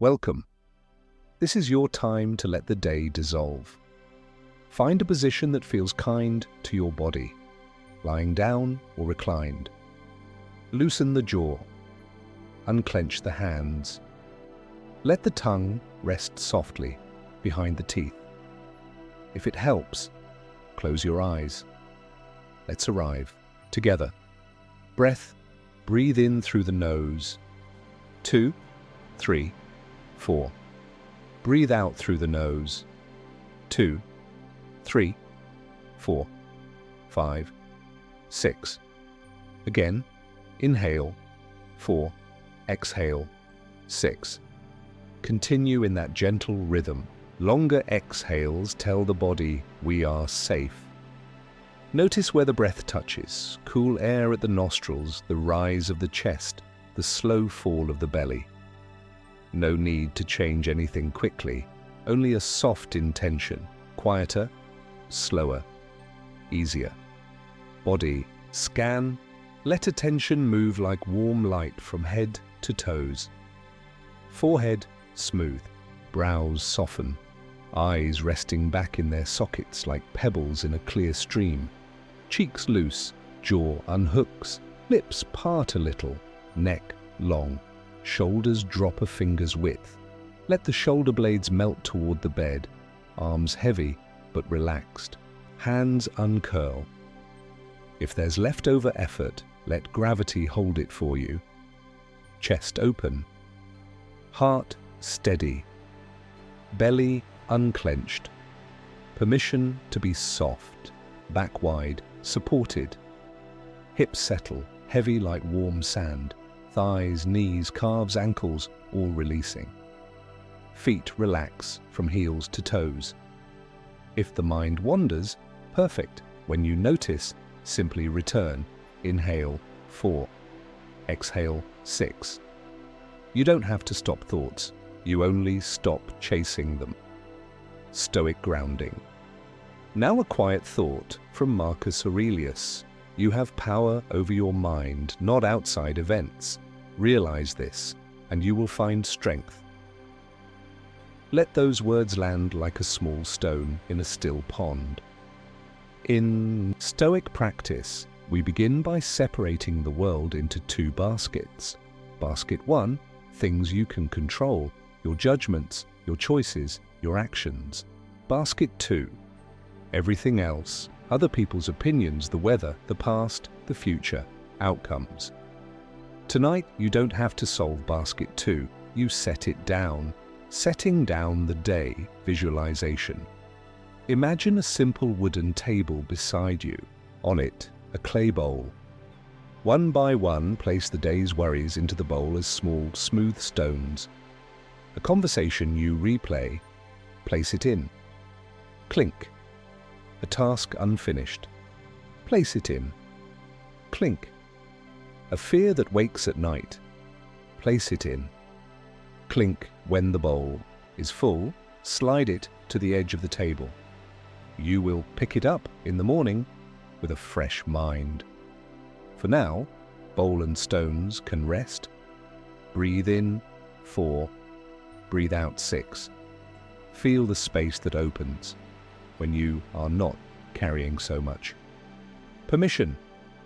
Welcome. This is your time to let the day dissolve. Find a position that feels kind to your body, lying down or reclined. Loosen the jaw. Unclench the hands. Let the tongue rest softly behind the teeth. If it helps, close your eyes. Let's arrive together. Breath, breathe in through the nose. 2, 3, 4. Breathe out through the nose. 2, 3, 4, 5, 6. Again, inhale. 4, exhale. 6. Continue in that gentle rhythm. Longer exhales tell the body we are safe. Notice where the breath touches, cool air at the nostrils, the rise of the chest, the slow fall of the belly. No need to change anything quickly, only a soft intention, quieter, slower, easier. Body, scan, let attention move like warm light from head to toes. Forehead, smooth, brows soften, eyes resting back in their sockets like pebbles in a clear stream. Cheeks loose, jaw unhooks, lips part a little, neck long, shoulders drop a finger's width. Let the shoulder blades melt toward the bed, arms heavy but relaxed, hands uncurl. If there's leftover effort, let gravity hold it for you. Chest open, heart steady, belly unclenched, permission to be soft, back wide, supported. Hips settle, heavy like warm sand, thighs, knees, calves, ankles, all releasing. Feet relax from heels to toes. If the mind wanders, perfect. When you notice, simply return. Inhale, 4. Exhale, 6. You don't have to stop thoughts. You only stop chasing them. Stoic grounding. Now a quiet thought from Marcus Aurelius. You have power over your mind, not outside events. Realize this, and you will find strength. Let those words land like a small stone in a still pond. In Stoic practice, we begin by separating the world into 2 baskets. Basket 1, things you can control, your judgments, your choices, your actions. Basket 2, everything else, other people's opinions, the weather, the past, the future, outcomes. Tonight, you don't have to solve basket 2, you set it down. Setting down the day, visualization. Imagine a simple wooden table beside you. On it, a clay bowl. One by one, place the day's worries into the bowl as small, smooth stones. A conversation you replay, place it in. Clink. A task unfinished. Place it in. Clink. A fear that wakes at night. Place it in. Clink when the bowl is full, slide it to the edge of the table. You will pick it up in the morning with a fresh mind. For now, bowl and stones can rest. Breathe in, 4. Breathe out, 6. Feel the space that opens when you are not carrying so much. Permission.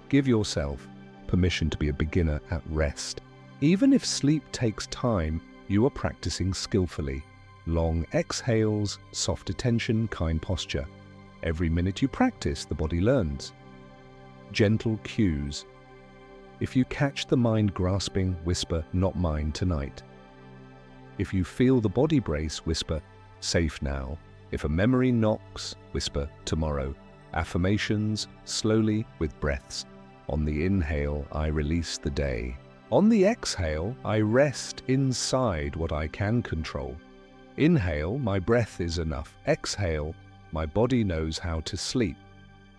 Give yourself permission to be a beginner at rest. Even if sleep takes time, you are practicing skillfully. Long exhales, soft attention, kind posture. Every minute you practice, the body learns. Gentle cues. If you catch the mind grasping, whisper, "Not mine tonight." If you feel the body brace, whisper, "Safe now." If a memory knocks, whisper, "Tomorrow." Affirmations, slowly with breaths. On the inhale, I release the day. On the exhale, I rest inside what I can control. Inhale, my breath is enough. Exhale, my body knows how to sleep.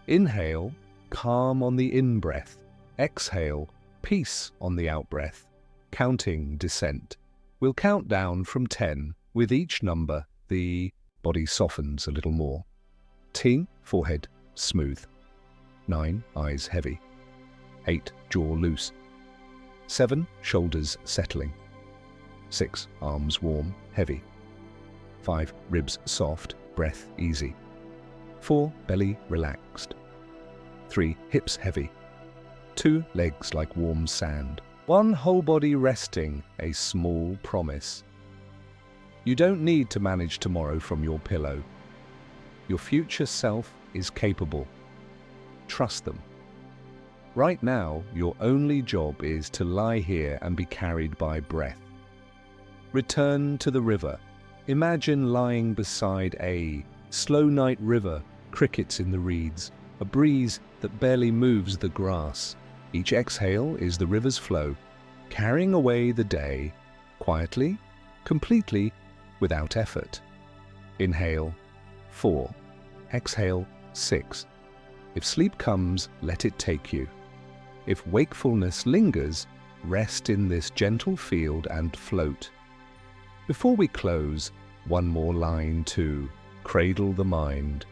Inhale, calm on the in-breath. Exhale, peace on the out-breath. Counting descent. We'll count down from 10. With each number, the body softens a little more. 10, forehead smooth. 9, eyes heavy. 8, jaw loose. 7, shoulders settling. 6. Arms warm, heavy. 5. Ribs soft, breath easy. 4. Belly relaxed. 3. Hips heavy. 2. Legs like warm sand. 1. Whole body resting, a small promise. You don't need to manage tomorrow from your pillow. Your future self is capable. Trust them. Right now, your only job is to lie here and be carried by breath. Return to the river. Imagine lying beside a slow night river, crickets in the reeds, a breeze that barely moves the grass. Each exhale is the river's flow, carrying away the day, quietly, completely, without effort. Inhale, 4. Exhale, 6. If sleep comes, let it take you. If wakefulness lingers, rest in this gentle field and float. Before we close, one more line to cradle the mind.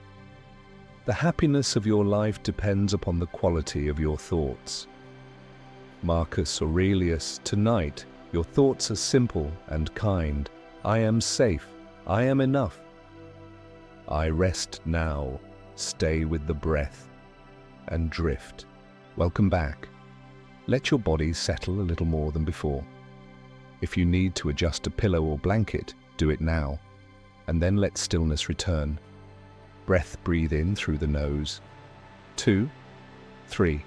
The happiness of your life depends upon the quality of your thoughts. Marcus Aurelius, tonight, your thoughts are simple and kind. I am safe. I am enough. I rest now. Stay with the breath and drift. Welcome back. Let your body settle a little more than before. If you need to adjust a pillow or blanket, do it now, and then let stillness return. Breathe in through the nose. 2, 3,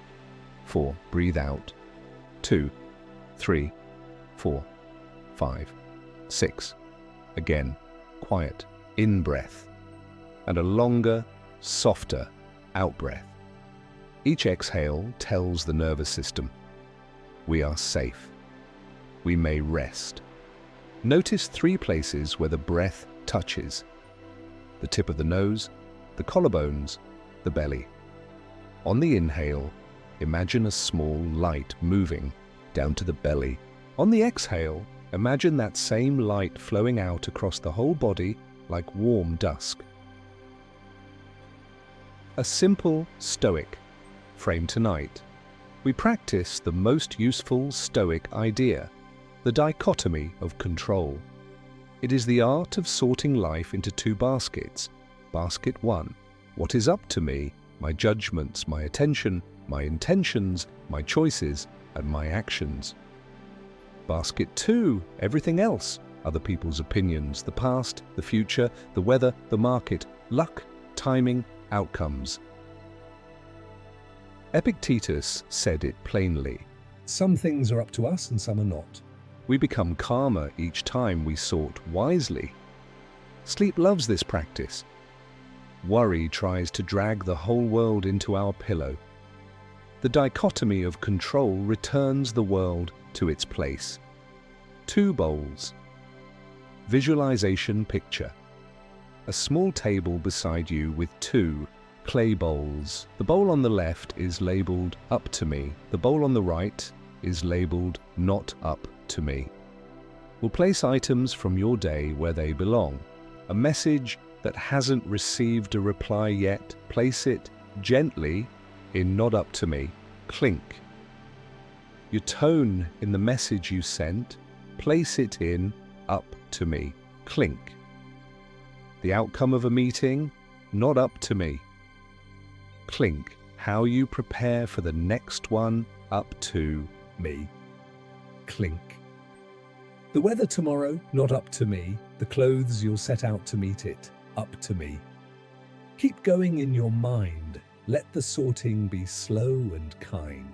4. Breathe out. 2, 3, 4, 5, 6. Again, quiet in-breath, and a longer, softer out-breath. Each exhale tells the nervous system, we are safe. We may rest. Notice 3 places where the breath touches: the tip of the nose, the collarbones, the belly. On the inhale, imagine a small light moving down to the belly. On the exhale, imagine that same light flowing out across the whole body like warm dusk. A simple Stoic frame tonight. We practice the most useful Stoic idea, the dichotomy of control. It is the art of sorting life into 2 baskets. Basket 1, what is up to me, my judgments, my attention, my intentions, my choices, and my actions. Basket 2, everything else, other people's opinions, the past, the future, the weather, the market, luck, timing, outcomes. Epictetus said it plainly. Some things are up to us and some are not. We become calmer each time we sort wisely. Sleep loves this practice. Worry tries to drag the whole world into our pillow. The dichotomy of control returns the world to its place. 2 bowls. Visualization picture. A small table beside you with 2 clay bowls. The bowl on the left is labeled up to me. The bowl on the right is labeled not up to me. We'll place items from your day where they belong. A message that hasn't received a reply yet, place it gently in not up to me. Clink. Your tone in the message you sent, place it in up to me. Clink. The outcome of a meeting, not up to me. Clink. How you prepare for the next one, up to me. Clink. The weather tomorrow, not up to me. The clothes you'll set out to meet it, up to me. Keep going in your mind. Let the sorting be slow and kind.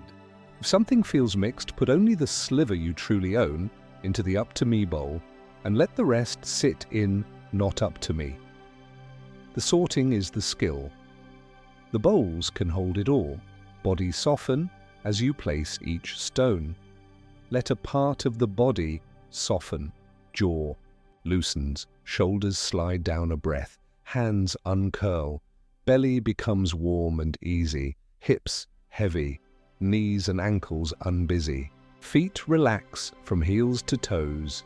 If something feels mixed, put only the sliver you truly own into the up to me bowl and let the rest sit in not up to me. The sorting is the skill. The bowls can hold it all. Body soften as you place each stone. Let a part of the body soften. Jaw loosens, shoulders slide down a breath, hands uncurl, belly becomes warm and easy, hips heavy, knees and ankles unbusy, feet relax from heels to toes.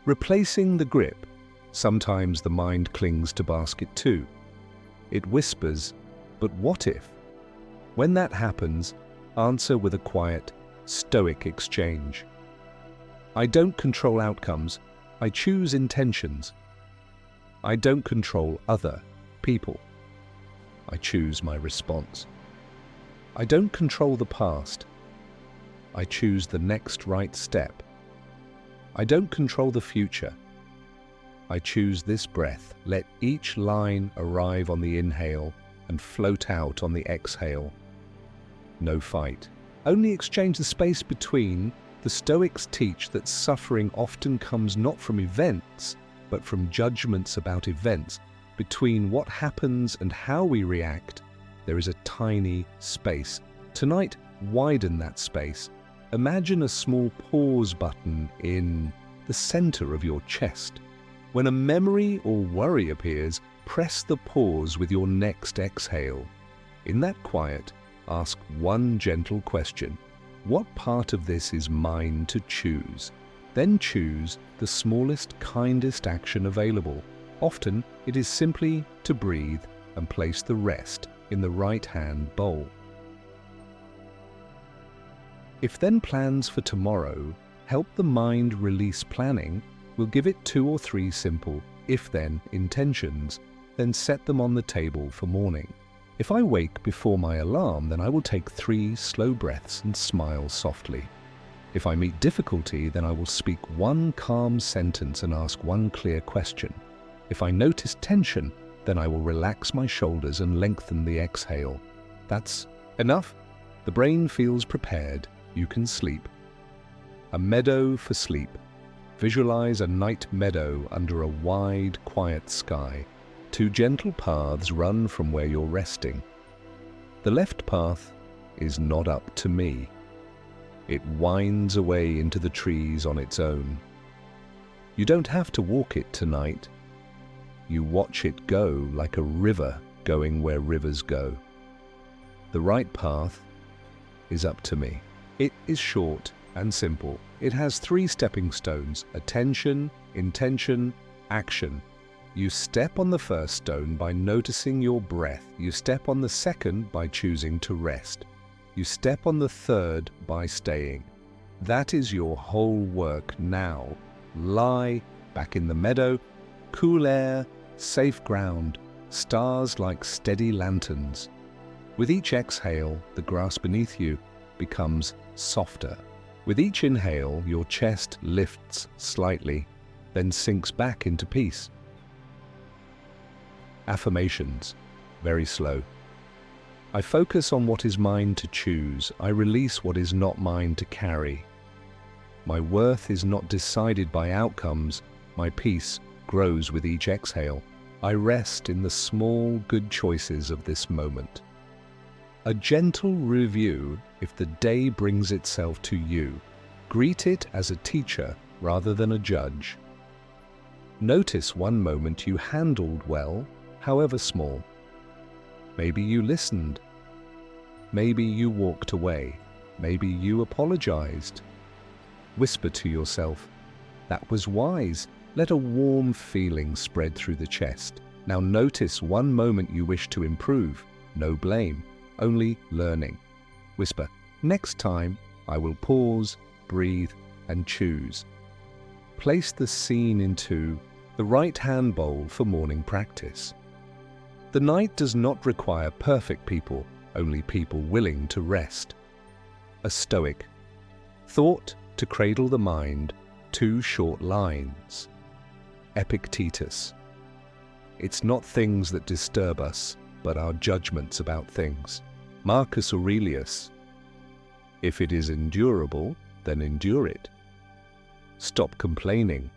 Replacing the grip, sometimes the mind clings to basket 2. It whispers, but what if? When that happens, answer with a quiet, Stoic exchange. I don't control outcomes, I choose intentions. I don't control other people, I choose my response. I don't control the past, I choose the next right step. I don't control the future, I choose this breath. Let each line arrive on the inhale and float out on the exhale. No fight, only exchange the space between. The Stoics teach that suffering often comes not from events, but from judgments about events. Between what happens and how we react, there is a tiny space. Tonight, widen that space. Imagine a small pause button in the center of your chest. When a memory or worry appears, press the pause with your next exhale. In that quiet, ask one gentle question. What part of this is mine to choose? Then choose the smallest, kindest action available. Often, it is simply to breathe and place the rest in the right-hand bowl. If then plans for tomorrow help the mind release planning, we'll give it 2 or 3 simple if-then intentions, then set them on the table for morning. If I wake before my alarm, then I will take 3 slow breaths and smile softly. If I meet difficulty, then I will speak 1 calm sentence and ask 1 clear question. If I notice tension, then I will relax my shoulders and lengthen the exhale. That's enough. The brain feels prepared. You can sleep. A meadow for sleep. Visualize a night meadow under a wide, quiet sky. 2 gentle paths run from where you're resting. The left path is not up to me. It winds away into the trees on its own. You don't have to walk it tonight. You watch it go like a river going where rivers go. The right path is up to me. It is short and simple. It has 3 stepping stones: attention, intention, action. You step on the first stone by noticing your breath. You step on the second by choosing to rest. You step on the third by staying. That is your whole work now. Lie back in the meadow, cool air, safe ground, stars like steady lanterns. With each exhale, the grass beneath you becomes softer. With each inhale, your chest lifts slightly, then sinks back into peace. Affirmations, very slow. I focus on what is mine to choose. I release what is not mine to carry. My worth is not decided by outcomes. My peace grows with each exhale. I rest in the small, good choices of this moment. A gentle review if the day brings itself to you. Greet it as a teacher rather than a judge. Notice one moment you handled well, however small. Maybe you listened. Maybe you walked away. Maybe you apologized. Whisper to yourself, "That was wise." Let a warm feeling spread through the chest. Now notice one moment you wish to improve. No blame, only learning. Whisper, "Next time, I will pause, breathe, and choose." Place the scene into the right-hand bowl for morning practice. The night does not require perfect people, only people willing to rest. A Stoic. Thought to cradle the mind, 2 short lines. Epictetus. It's not things that disturb us, but our judgments about things. Marcus Aurelius. If it is endurable, then endure it. Stop complaining.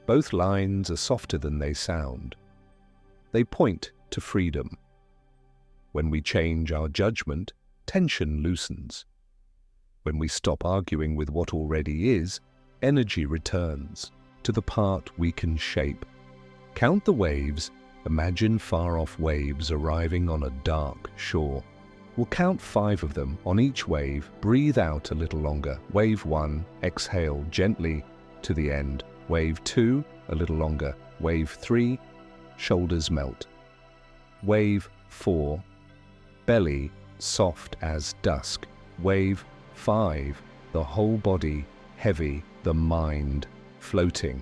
Both lines are softer than they sound. They point to freedom. When we change our judgment, tension loosens. When we stop arguing with what already is, energy returns to the part we can shape. Count the waves. Imagine far-off waves arriving on a dark shore. We'll count 5 of them on each wave. Breathe out a little longer. Wave 1, exhale gently to the end. Wave 2, a little longer. Wave 3, shoulders melt. Wave 4, belly soft as dusk. Wave 5, the whole body heavy the mind, floating.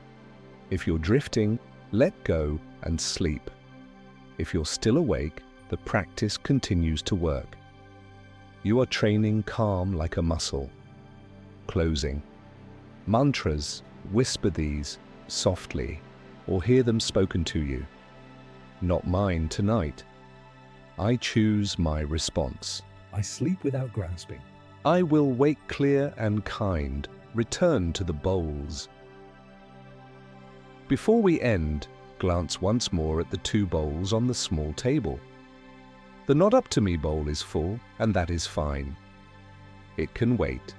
If you're drifting, let go and sleep. If you're still awake, the practice continues to work. You are training calm like a muscle. Closing. Mantras, whisper these softly or hear them spoken to you. Not mine tonight. I choose my response. I sleep without grasping. I will wake clear and kind. Return to the bowls. Before we end, glance once more at the 2 bowls on the small table. The not up to me bowl is full, and that is fine. It can wait.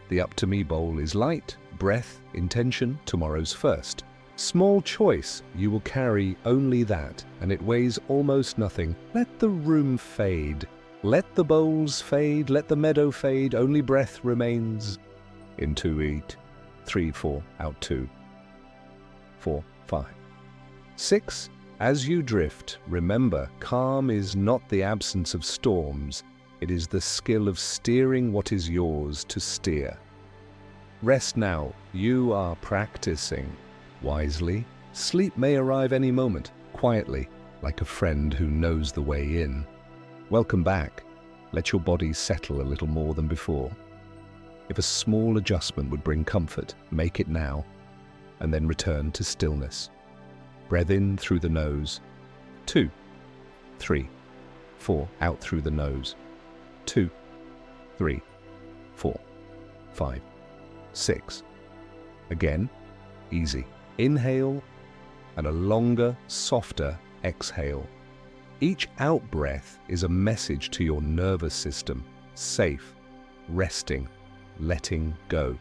The up to me bowl is light, breath, intention, tomorrow's first. Small choice, you will carry only that, and it weighs almost nothing. Let the room fade. Let the bowls fade, let the meadow fade, only breath remains. In 2, eat. 3, 4, out 2. 4, 5. 6. As you drift, remember, calm is not the absence of storms. It is the skill of steering what is yours to steer. Rest now. You are practicing. Wisely, sleep may arrive any moment, quietly, like a friend who knows the way in. Welcome back. Let your body settle a little more than before. If a small adjustment would bring comfort, make it now, and then return to stillness. Breath in through the nose. 2, 3, 4, out through the nose. 2, 3, 4, 5, 6. Again, easy. Inhale and a longer, softer exhale. Each out-breath is a message to your nervous system, safe, resting, letting go.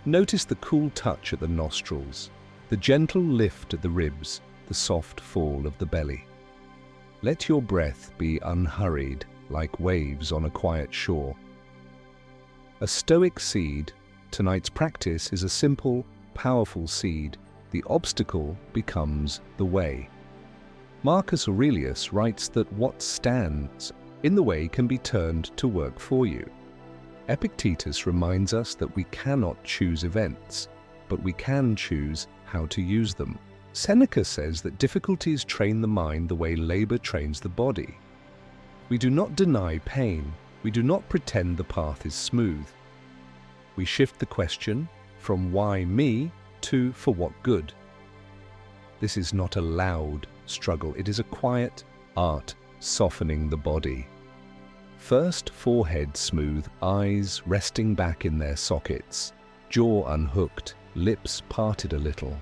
Notice the cool touch at the nostrils, the gentle lift at the ribs, the soft fall of the belly. Let your breath be unhurried, like waves on a quiet shore. A Stoic seed, tonight's practice is a simple, powerful seed. The obstacle becomes the way. Marcus Aurelius writes that what stands in the way can be turned to work for you. Epictetus reminds us that we cannot choose events, but we can choose how to use them. Seneca says that difficulties train the mind the way labor trains the body. We do not deny pain. We do not pretend the path is smooth. We shift the question from why me to for what good. This is not a loud struggle. It is a quiet art softening the body. First, forehead smooth, eyes resting back in their sockets, jaw unhooked, lips parted a little.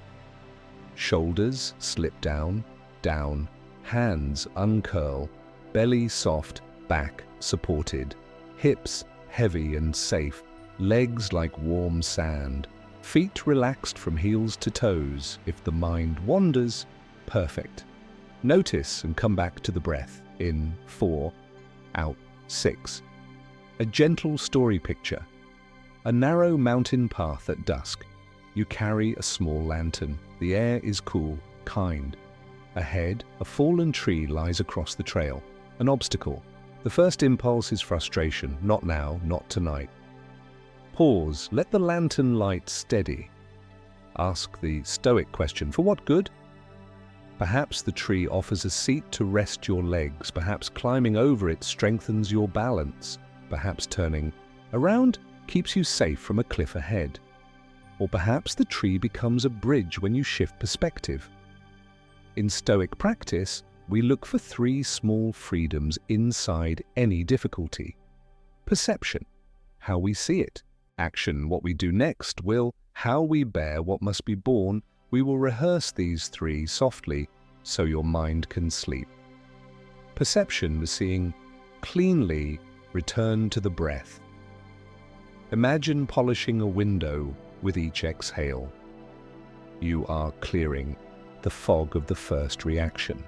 Shoulders slip down, down, hands uncurl, belly soft, back supported, hips heavy and safe, legs like warm sand, feet relaxed from heels to toes. If the mind wanders, perfect. Notice and come back to the breath. In 4, out 6. A gentle story picture. A narrow mountain path at dusk. You carry a small lantern. The air is cool, kind. Ahead, a fallen tree lies across the trail. An obstacle. The first impulse is frustration. Not now, not tonight. Pause. Let the lantern light steady. Ask the Stoic question, for what good? Perhaps the tree offers a seat to rest your legs. Perhaps climbing over it strengthens your balance. Perhaps turning around keeps you safe from a cliff ahead. Or perhaps the tree becomes a bridge when you shift perspective. In Stoic practice, we look for 3 small freedoms inside any difficulty. Perception, how we see it. Action, what we do next. Will, how we bear what must be borne. We will rehearse these 3 softly so your mind can sleep. Perception, seeing cleanly, return to the breath. Imagine polishing a window with each exhale. You are clearing the fog of the first reaction.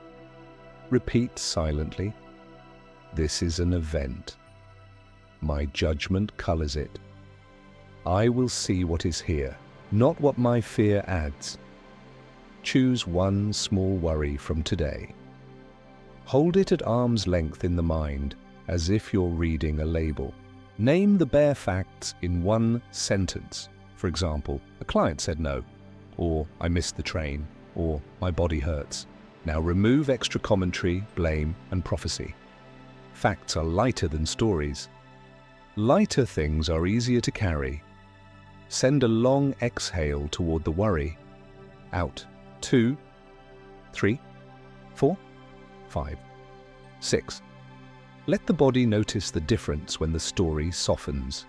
Repeat silently. This is an event. My judgment colors it. I will see what is here, not what my fear adds. Choose one small worry from today. Hold it at arm's length in the mind, as if you're reading a label. Name the bare facts in one sentence. For example, a client said no, or I missed the train, or my body hurts. Now remove extra commentary, blame, and prophecy. Facts are lighter than stories. Lighter things are easier to carry. Send a long exhale toward the worry. Out. 2, 3, 4, 5, 6. Let the body notice the difference when the story softens.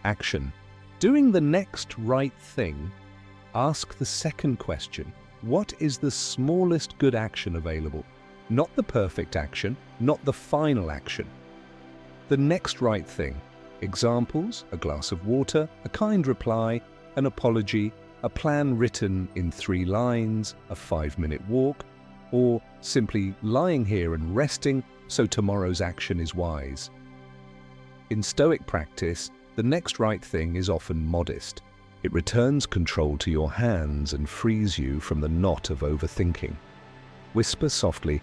Action. Doing the next right thing, ask the second question. What is the smallest good action available? Not the perfect action, not the final action. The next right thing. Examples: a glass of water, a kind reply, an apology, a plan written in 3 lines, a 5-minute walk, or simply lying here and resting so tomorrow's action is wise. In Stoic practice, the next right thing is often modest. It returns control to your hands and frees you from the knot of overthinking. Whisper softly,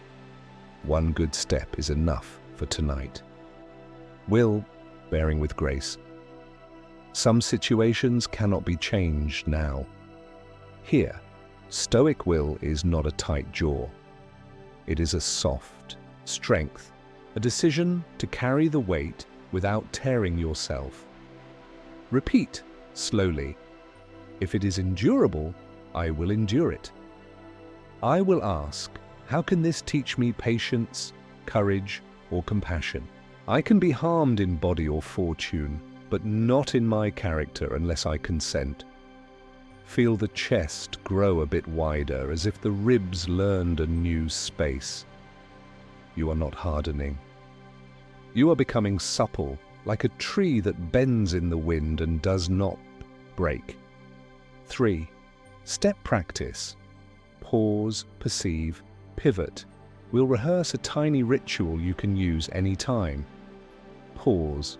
"One good step is enough for tonight." Will, bearing with grace. Some situations cannot be changed now. Here, Stoic will is not a tight jaw. It is a soft strength, a decision to carry the weight without tearing yourself. Repeat slowly. If it is endurable, I will endure it. I will ask, how can this teach me patience, courage, or compassion? I can be harmed in body or fortune, but not in my character unless I consent. Feel the chest grow a bit wider, as if the ribs learned a new space. You are not hardening. You are becoming supple, like a tree that bends in the wind and does not break. 3. Step practice. Pause, perceive, pivot. We'll rehearse a tiny ritual you can use any time. Pause.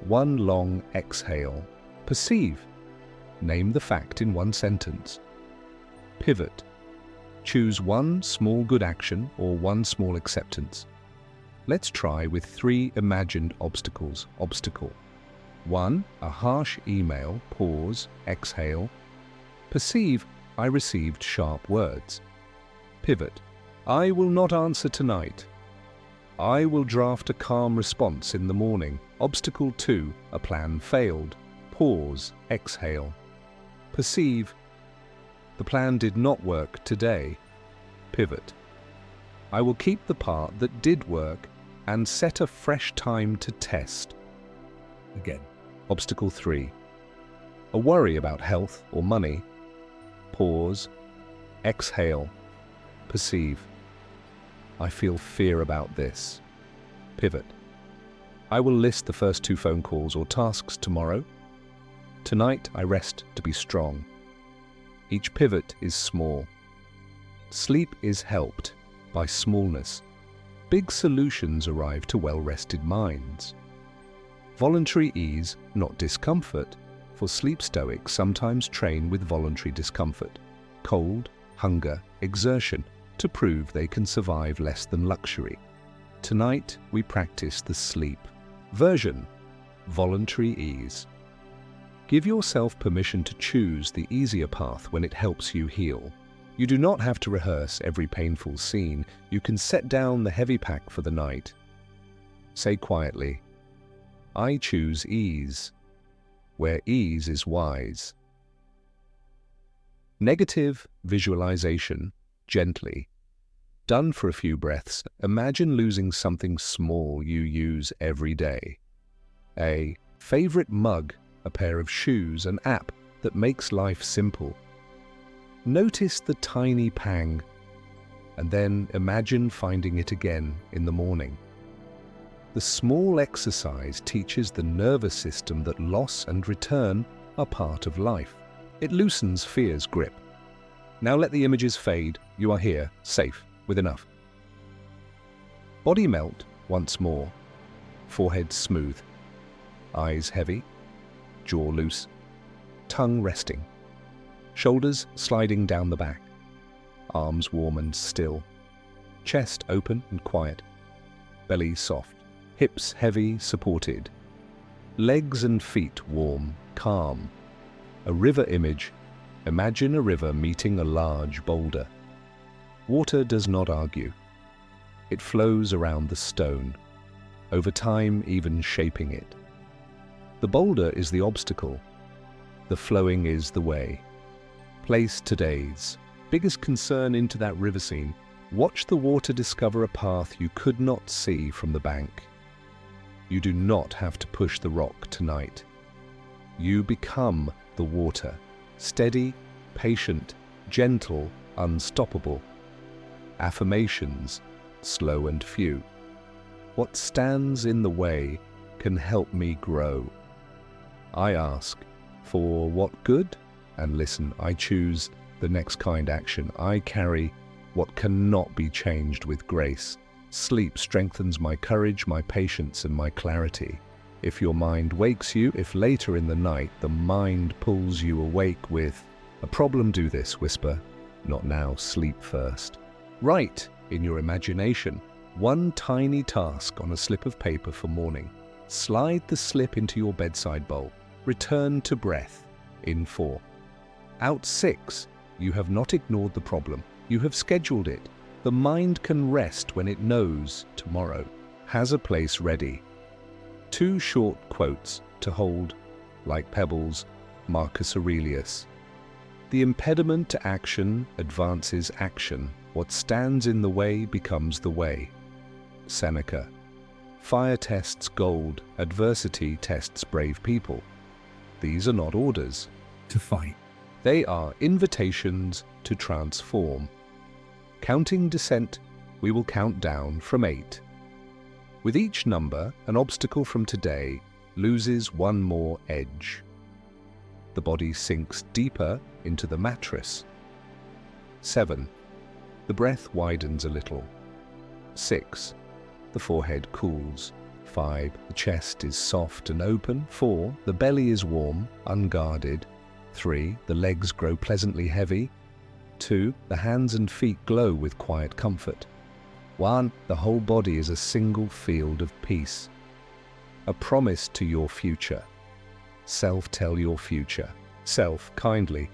1 long exhale. Perceive. Name the fact in 1 sentence. Pivot. Choose 1 small good action or 1 small acceptance. Let's try with 3 imagined obstacles. Obstacle. 1. A harsh email. Pause. Exhale. Perceive. I received sharp words. Pivot. I will not answer tonight. I will draft a calm response in the morning. Obstacle 2. A plan failed. Pause. Exhale. Perceive. The plan did not work today. Pivot. I will keep the part that did work and set a fresh time to test. Again. Obstacle 3. A worry about health or money. Pause. Exhale. Perceive. I feel fear about this. Pivot. I will list the first 2 phone calls or tasks tomorrow. Tonight I rest to be strong. Each pivot is small. Sleep is helped by smallness. Big solutions arrive to well-rested minds. Voluntary ease, not discomfort, for sleep Stoics sometimes train with voluntary discomfort, cold, hunger, exertion, to prove they can survive less than luxury. Tonight we practice the sleep version, voluntary ease. Give yourself permission to choose the easier path when it helps you heal. You do not have to rehearse every painful scene. You can set down the heavy pack for the night. Say quietly, I choose ease, where ease is wise. Negative visualization, gently. Done for a few breaths, imagine losing something small you use every day. A favorite mug, a pair of shoes, an app that makes life simple. Notice the tiny pang, and then imagine finding it again in the morning. The small exercise teaches the nervous system that loss and return are part of life. It loosens fear's grip. Now let the images fade. You are here, safe, with enough. Body melt once more. Forehead smooth. Eyes heavy. Jaw loose. Tongue resting. Shoulders sliding down the back. Arms warm and still. Chest open and quiet. Belly soft. Hips heavy, supported. Legs and feet warm, calm. A river image. Imagine a river meeting a large boulder. Water does not argue. It flows around the stone, over time even shaping it. The boulder is the obstacle. The flowing is the way. Place today's biggest concern into that river scene. Watch the water discover a path you could not see from the bank. You do not have to push the rock tonight. You become the water, steady, patient, gentle, unstoppable. Affirmations, slow and few. What stands in the way can help me grow. I ask, for what good? And listen, I choose the next kind action. I carry what cannot be changed with grace. Sleep strengthens my courage, my patience, and my clarity. If your mind wakes you, if later in the night the mind pulls you awake with a problem, do this, whisper, not now, sleep first. Write in your imagination one tiny task on a slip of paper for morning. Slide the slip into your bedside bowl. Return to breath in 4. Out 6, you have not ignored the problem. You have scheduled it. The mind can rest when it knows tomorrow has a place ready. 2 short quotes to hold, like pebbles, Marcus Aurelius. The impediment to action advances action. What stands in the way becomes the way. Seneca. Fire tests gold, adversity tests brave people. These are not orders To fight. They are invitations to transform. Counting descent, we will count down from 8. With each number, an obstacle from today loses one more edge. The body sinks deeper into the mattress. 7. The breath widens a little. 6. The forehead cools. 5. The chest is soft and open. 4. The belly is warm, unguarded. 3. The legs grow pleasantly heavy. 2. The hands and feet glow with quiet comfort. 1. The whole body is a single field of peace. A promise to your future. Self tell your future. Self kindly.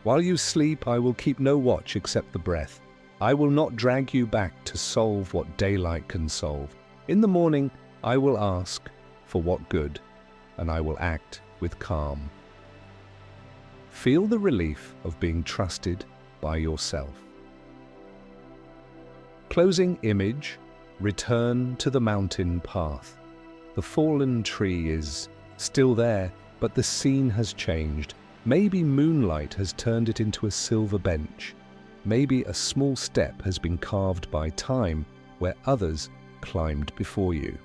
While you sleep, I will keep no watch except the breath. I will not drag you back to solve what daylight can solve. In the morning, I will ask for what good, and I will act with calm. Feel the relief of being trusted by yourself. Closing image, return to the mountain path. The fallen tree is still there, but the scene has changed. Maybe moonlight has turned it into a silver bench. Maybe a small step has been carved by time where others climbed before you.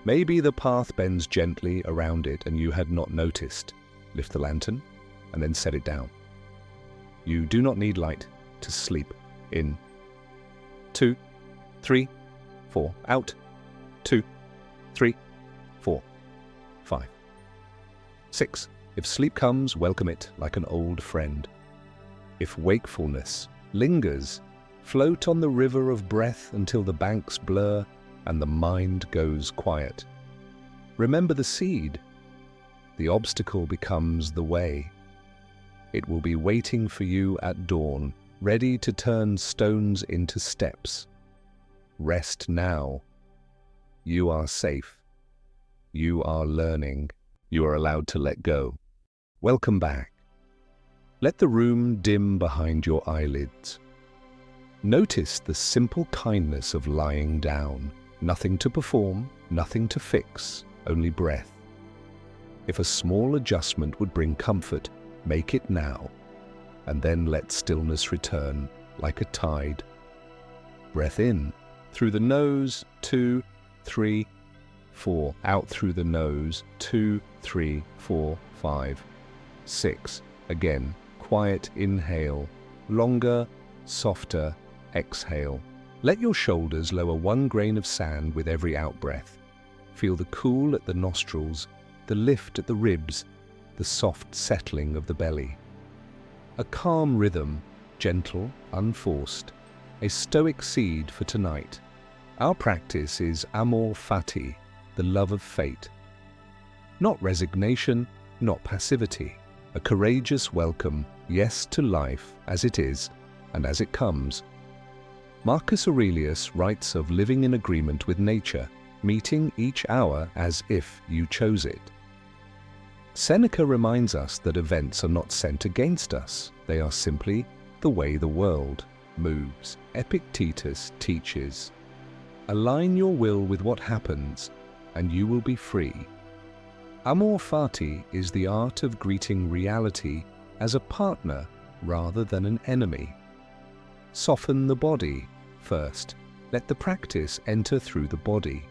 Maybe the path bends gently around it and you had not noticed. Lift the lantern and then set it down. You do not need light to sleep in. 2, 3, 4. Out. 2, 3, 4, 5, 6. If sleep comes, welcome it like an old friend. If wakefulness lingers, float on the river of breath until the banks blur and the mind goes quiet. Remember the seed. The obstacle becomes the way. It will be waiting for you at dawn, ready to turn stones into steps. Rest now. You are safe. You are learning. You are allowed to let go. Welcome back. Let the room dim behind your eyelids. Notice the simple kindness of lying down. Nothing to perform, nothing to fix, only breath. If a small adjustment would bring comfort, make it now, and then let stillness return like a tide. Breath in, through the nose, 2, 3, 4. Out through the nose, 2, 3, 4, 5, 6. Again, quiet inhale, longer, softer exhale. Let your shoulders lower 1 grain of sand with every out-breath. Feel the cool at the nostrils, the lift at the ribs, the soft settling of the belly. A calm rhythm, gentle, unforced, a Stoic seed for tonight. Our practice is Amor, Fati, the love of fate. Not resignation, not passivity. a courageous welcome, yes to life as it is and as it comes. Marcus Aurelius writes of living in agreement with nature, meeting each hour as if you chose it. Seneca reminds us that events are not sent against us, they are simply the way the world moves. Epictetus teaches, align your will with what happens, and you will be free. Amor Fati is the art of greeting reality as a partner rather than an enemy. Soften the body first. Let the practice enter through the body.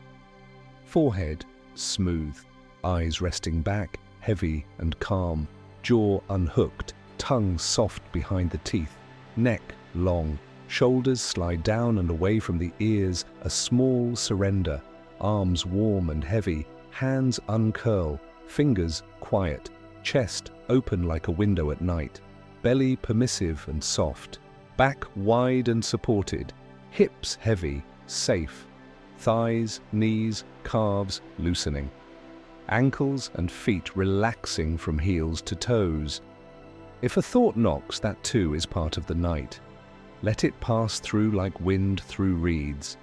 Forehead smooth, eyes resting back, heavy and calm, jaw unhooked, tongue soft behind the teeth, neck long, shoulders slide down and away from the ears, a small surrender, arms warm and heavy, hands uncurl, fingers quiet, chest open like a window at night, belly permissive and soft, back wide and supported, hips heavy, safe, thighs, knees, calves loosening, ankles and feet relaxing from heels to toes. If a thought knocks, that too is part of the night. Let it pass through like wind through reeds,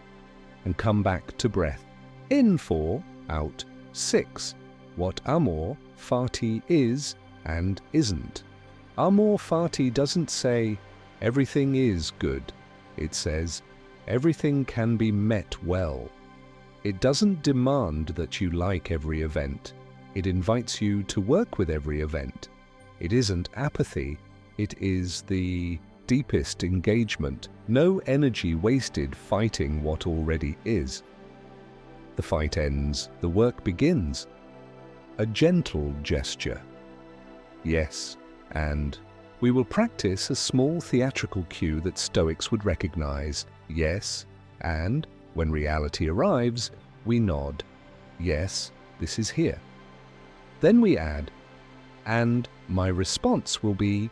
and come back to breath. In 4, out 6. What Amor Fati is and isn't. Amor Fati doesn't say, everything is good. It says, everything can be met well. It doesn't demand that you like every event. It invites you to work with every event. It isn't apathy. It is the deepest engagement. No energy wasted fighting what already is. The fight ends. The work begins. A gentle gesture. Yes, and we will practice a small theatrical cue that Stoics would recognize. Yes, and when reality arrives, we nod. Yes, this is here. Then we add, and my response will be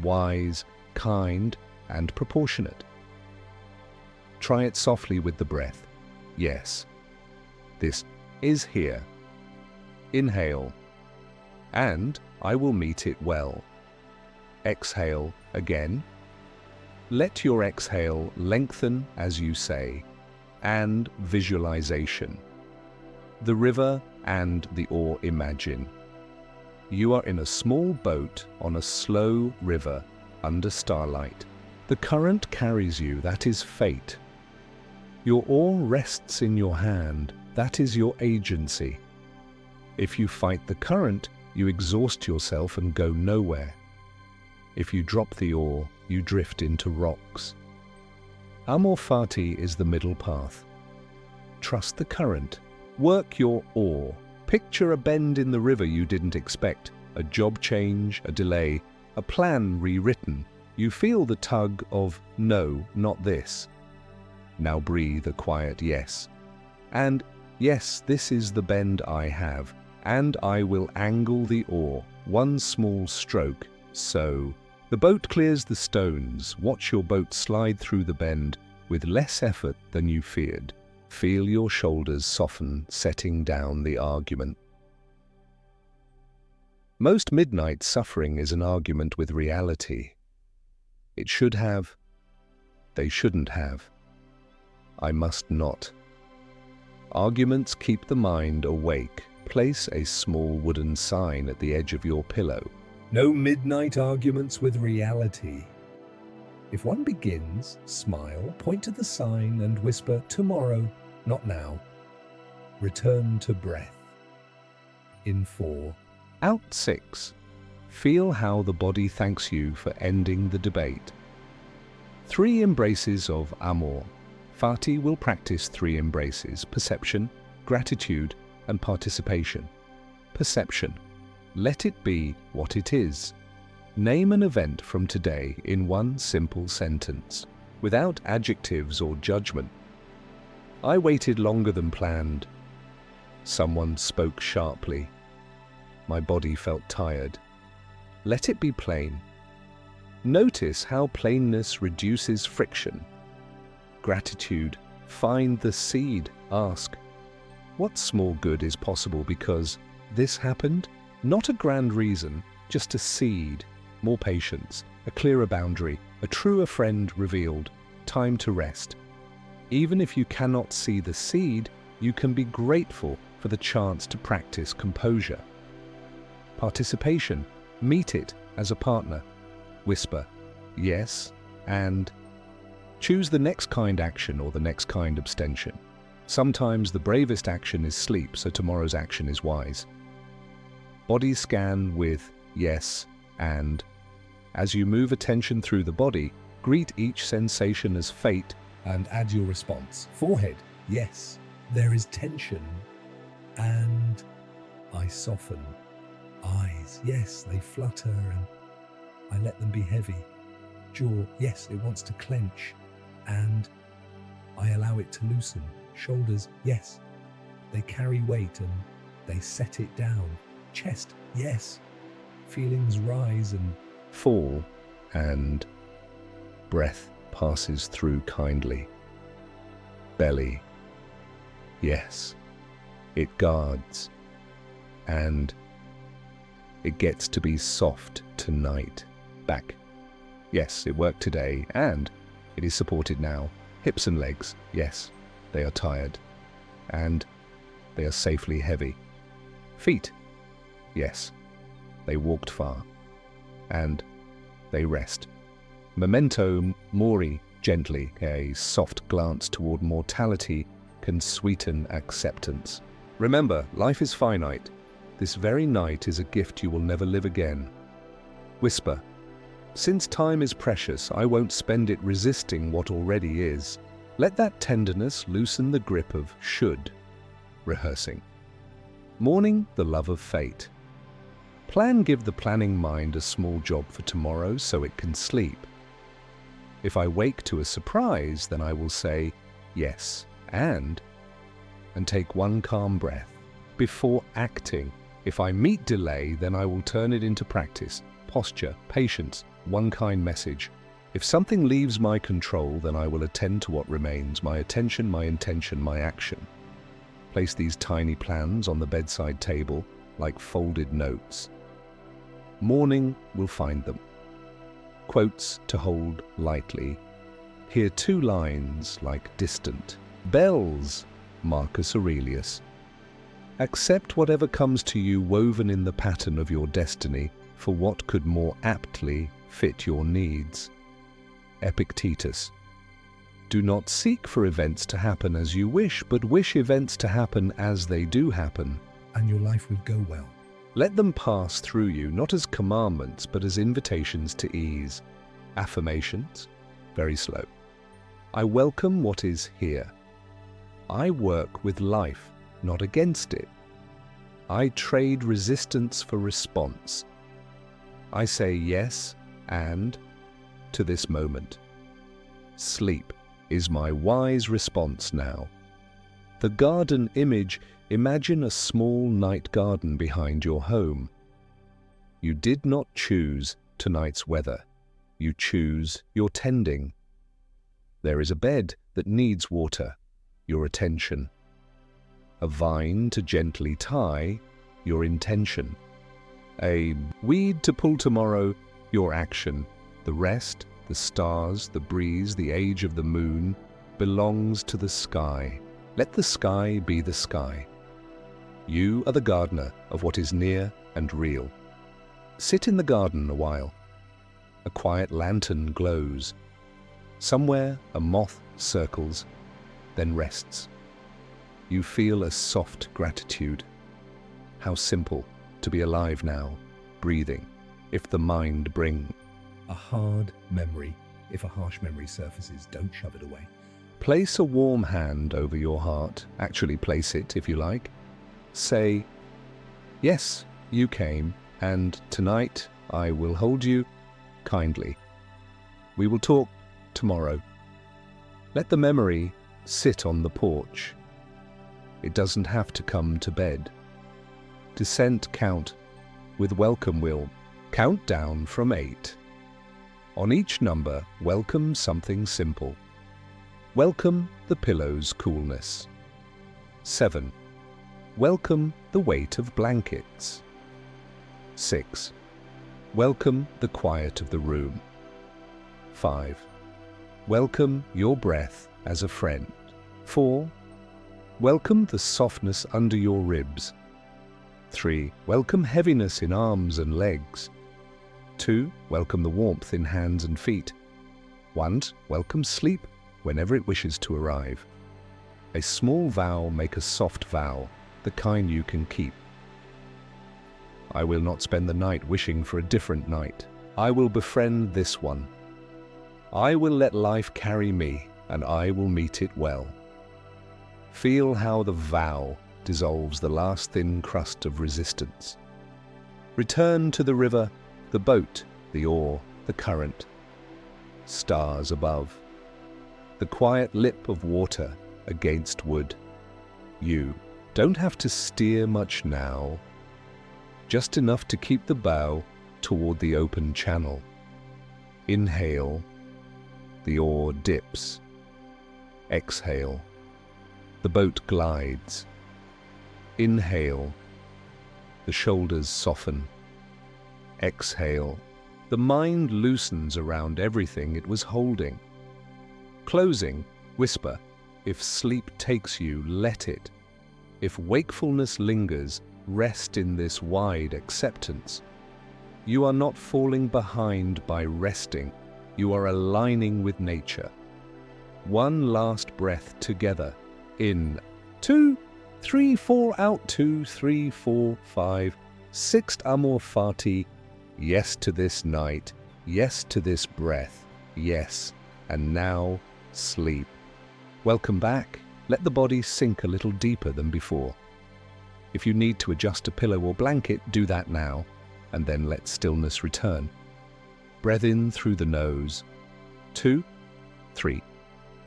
wise, kind, and proportionate. Try it softly with the breath. Yes, this is here. Inhale, and I will meet it well. Exhale again. Let your exhale lengthen as you say, and visualization. The river and the oar imagine. You are in a small boat on a slow river under starlight. The current carries you, that is fate. Your oar rests in your hand, that is your agency. If you fight the current, you exhaust yourself and go nowhere. If you drop the oar, you drift into rocks. Amor Fati is the middle path. Trust the current. Work your oar. Picture a bend in the river you didn't expect, a job change, a delay, a plan rewritten. You feel the tug of no, not this. Now breathe a quiet yes. And yes, this is the bend I have, and I will angle the oar, one small stroke, so. The boat clears the stones. Watch your boat slide through the bend with less effort than you feared. Feel your shoulders soften, setting down the argument. Most midnight suffering is an argument with reality. It should have. They shouldn't have. I must not. Arguments keep the mind awake. Place a small wooden sign at the edge of your pillow. No midnight arguments with reality. If one begins, smile, point to the sign and whisper, tomorrow, not now. Return to breath. In 4. Out 6. Feel how the body thanks you for ending the debate. 3 embraces of Amor. Fati will practice 3 embraces: perception, gratitude, and participation. Perception. Let it be what it is. Name an event from today in one simple sentence, without adjectives or judgment. I waited longer than planned. Someone spoke sharply. My body felt tired. Let it be plain. Notice how plainness reduces friction. Gratitude. Find the seed. Ask, what small good is possible because this happened? Not a grand reason, just a seed, more patience, a clearer boundary, a truer friend revealed, time to rest. Even if you cannot see the seed, you can be grateful for the chance to practice composure. Participation, meet it as a partner. Whisper, yes, and choose the next kind action or the next kind abstention. Sometimes the bravest action is sleep, so tomorrow's action is wise. Body scan with yes, and as you move attention through the body, greet each sensation as fate and add your response. Forehead, yes, there is tension, and I soften. Eyes, yes, they flutter, and I let them be heavy. Jaw, yes, it wants to clench, and I allow it to loosen. Shoulders, yes, they carry weight and they set it down. Chest, yes, feelings rise and fall, and breath passes through kindly. Belly, yes, it guards, and it gets to be soft tonight. Back, yes, it worked today, and it is supported now. Hips and legs, yes, they are tired, and they are safely heavy. Feet, yes, they walked far, and they rest. Memento Mori, gently, a soft glance toward mortality can sweeten acceptance. Remember, life is finite. This very night is a gift you will never live again. Whisper, since time is precious, I won't spend it resisting what already is. Let that tenderness loosen the grip of should, rehearsing. Mourning the love of fate. Plan give the planning mind a small job for tomorrow so it can sleep. If I wake to a surprise, then I will say yes, and take one calm breath. Before acting, if I meet delay, then I will turn it into practice, posture, patience, one kind message. If something leaves my control, then I will attend to what remains, my attention, my intention, my action. Place these tiny plans on the bedside table like folded notes. Morning will find them. Quotes to hold lightly. Hear two lines like distant. Bells, Marcus Aurelius. Accept whatever comes to you woven in the pattern of your destiny for what could more aptly fit your needs. Epictetus. Do not seek for events to happen as you wish, but wish events to happen as they do happen. and your life will go well. Let them pass through you, not as commandments, but as invitations to ease. Affirmations, very slow. I welcome what is here. I work with life, not against it. I trade resistance for response. I say yes and to this moment. Sleep is my wise response now. The garden image, imagine a small night garden behind your home. You did not choose tonight's weather. You choose your tending. There is a bed that needs water, your attention. A vine to gently tie, your intention. A weed to pull tomorrow, your action. The rest, the stars, the breeze, the age of the moon, belongs to the sky. Let the sky be the sky. You are the gardener of what is near and real. Sit in the garden a while. A quiet lantern glows. Somewhere a moth circles, then rests. You feel a soft gratitude. How simple to be alive now, breathing, if the mind bring. A hard memory. If a harsh memory surfaces, don't shove it away. Place a warm hand over your heart. Actually place it, if you like. Say, yes, you came, and tonight I will hold you kindly. We will talk tomorrow. Let the memory sit on the porch. It doesn't have to come to bed. Descent count. With welcome will count down from 8. On each number, welcome something simple. Welcome the pillow's coolness. 7. Welcome the weight of blankets. 6. Welcome the quiet of the room. 5. Welcome your breath as a friend. 4. Welcome the softness under your ribs. 3. Welcome heaviness in arms and legs. 2. Welcome the warmth in hands and feet. 1. Welcome sleep whenever it wishes to arrive. A small vow make a soft vow, the kind you can keep. I will not spend the night wishing for a different night. I will befriend this one. I will let life carry me, and I will meet it well. Feel how the vow dissolves the last thin crust of resistance. Return to the river, the boat, the oar, the current. Stars above. The quiet lip of water against wood. You don't have to steer much now, just enough to keep the bow toward the open channel. Inhale, the oar dips. Exhale, the boat glides. Inhale, the shoulders soften. Exhale, the mind loosens around everything it was holding. Closing, whisper, if sleep takes you, let it. If wakefulness lingers, rest in this wide acceptance. You are not falling behind by resting. You are aligning with nature. One last breath together. In. 2, 3, 4, out. 2, 3, 4, 5. 6th Amor Fati. Yes to this night. Yes to this breath. Yes. And now, sleep. Welcome back. Let the body sink a little deeper than before. If you need to adjust a pillow or blanket, do that now, and then let stillness return. Breath in through the nose. 2, 3,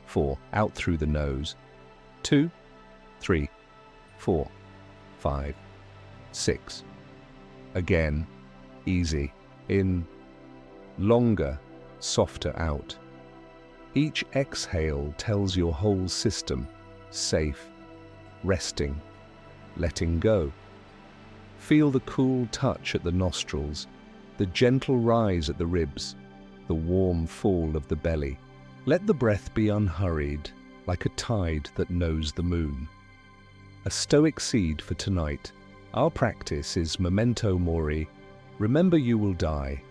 4. Out through the nose. 2, 3, 4, 5, 6. Again, easy. In. Longer, softer out. Each exhale tells your whole system, safe, resting, letting go. Feel the cool touch at the nostrils, the gentle rise at the ribs, the warm fall of the belly. Let the breath be unhurried, like a tide that knows the moon. A Stoic seed for tonight. Our practice is Memento Mori, remember you will die.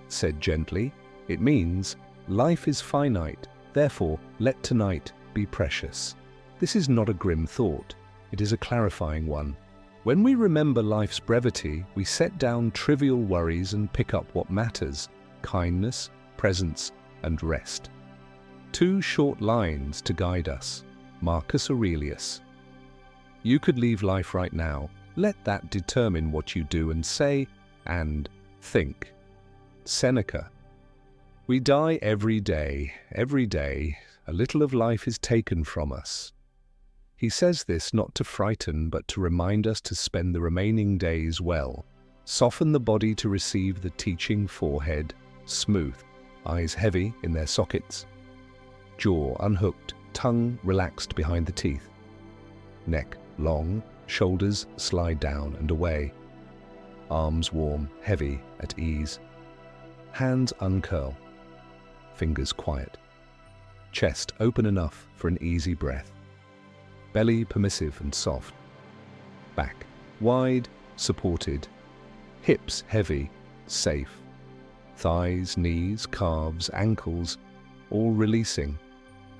Said gently, it means life is finite, therefore let tonight be precious. This is not a grim thought, it is a clarifying one. When we remember life's brevity, we set down trivial worries and pick up what matters: kindness, presence, and rest. 2 short lines to guide us. Marcus Aurelius. You could leave life right now. Let that determine what you do and say and think. Seneca. We die every day, a little of life is taken from us. He says this not to frighten, but to remind us to spend the remaining days well. Soften the body to receive the teaching forehead, smooth, eyes heavy in their sockets, jaw unhooked, tongue relaxed behind the teeth, neck long, shoulders slide down and away, arms warm, heavy, at ease, hands uncurl, fingers quiet, chest open enough for an easy breath, belly permissive and soft, back wide, supported, hips heavy, safe, thighs, knees, calves, ankles, all releasing,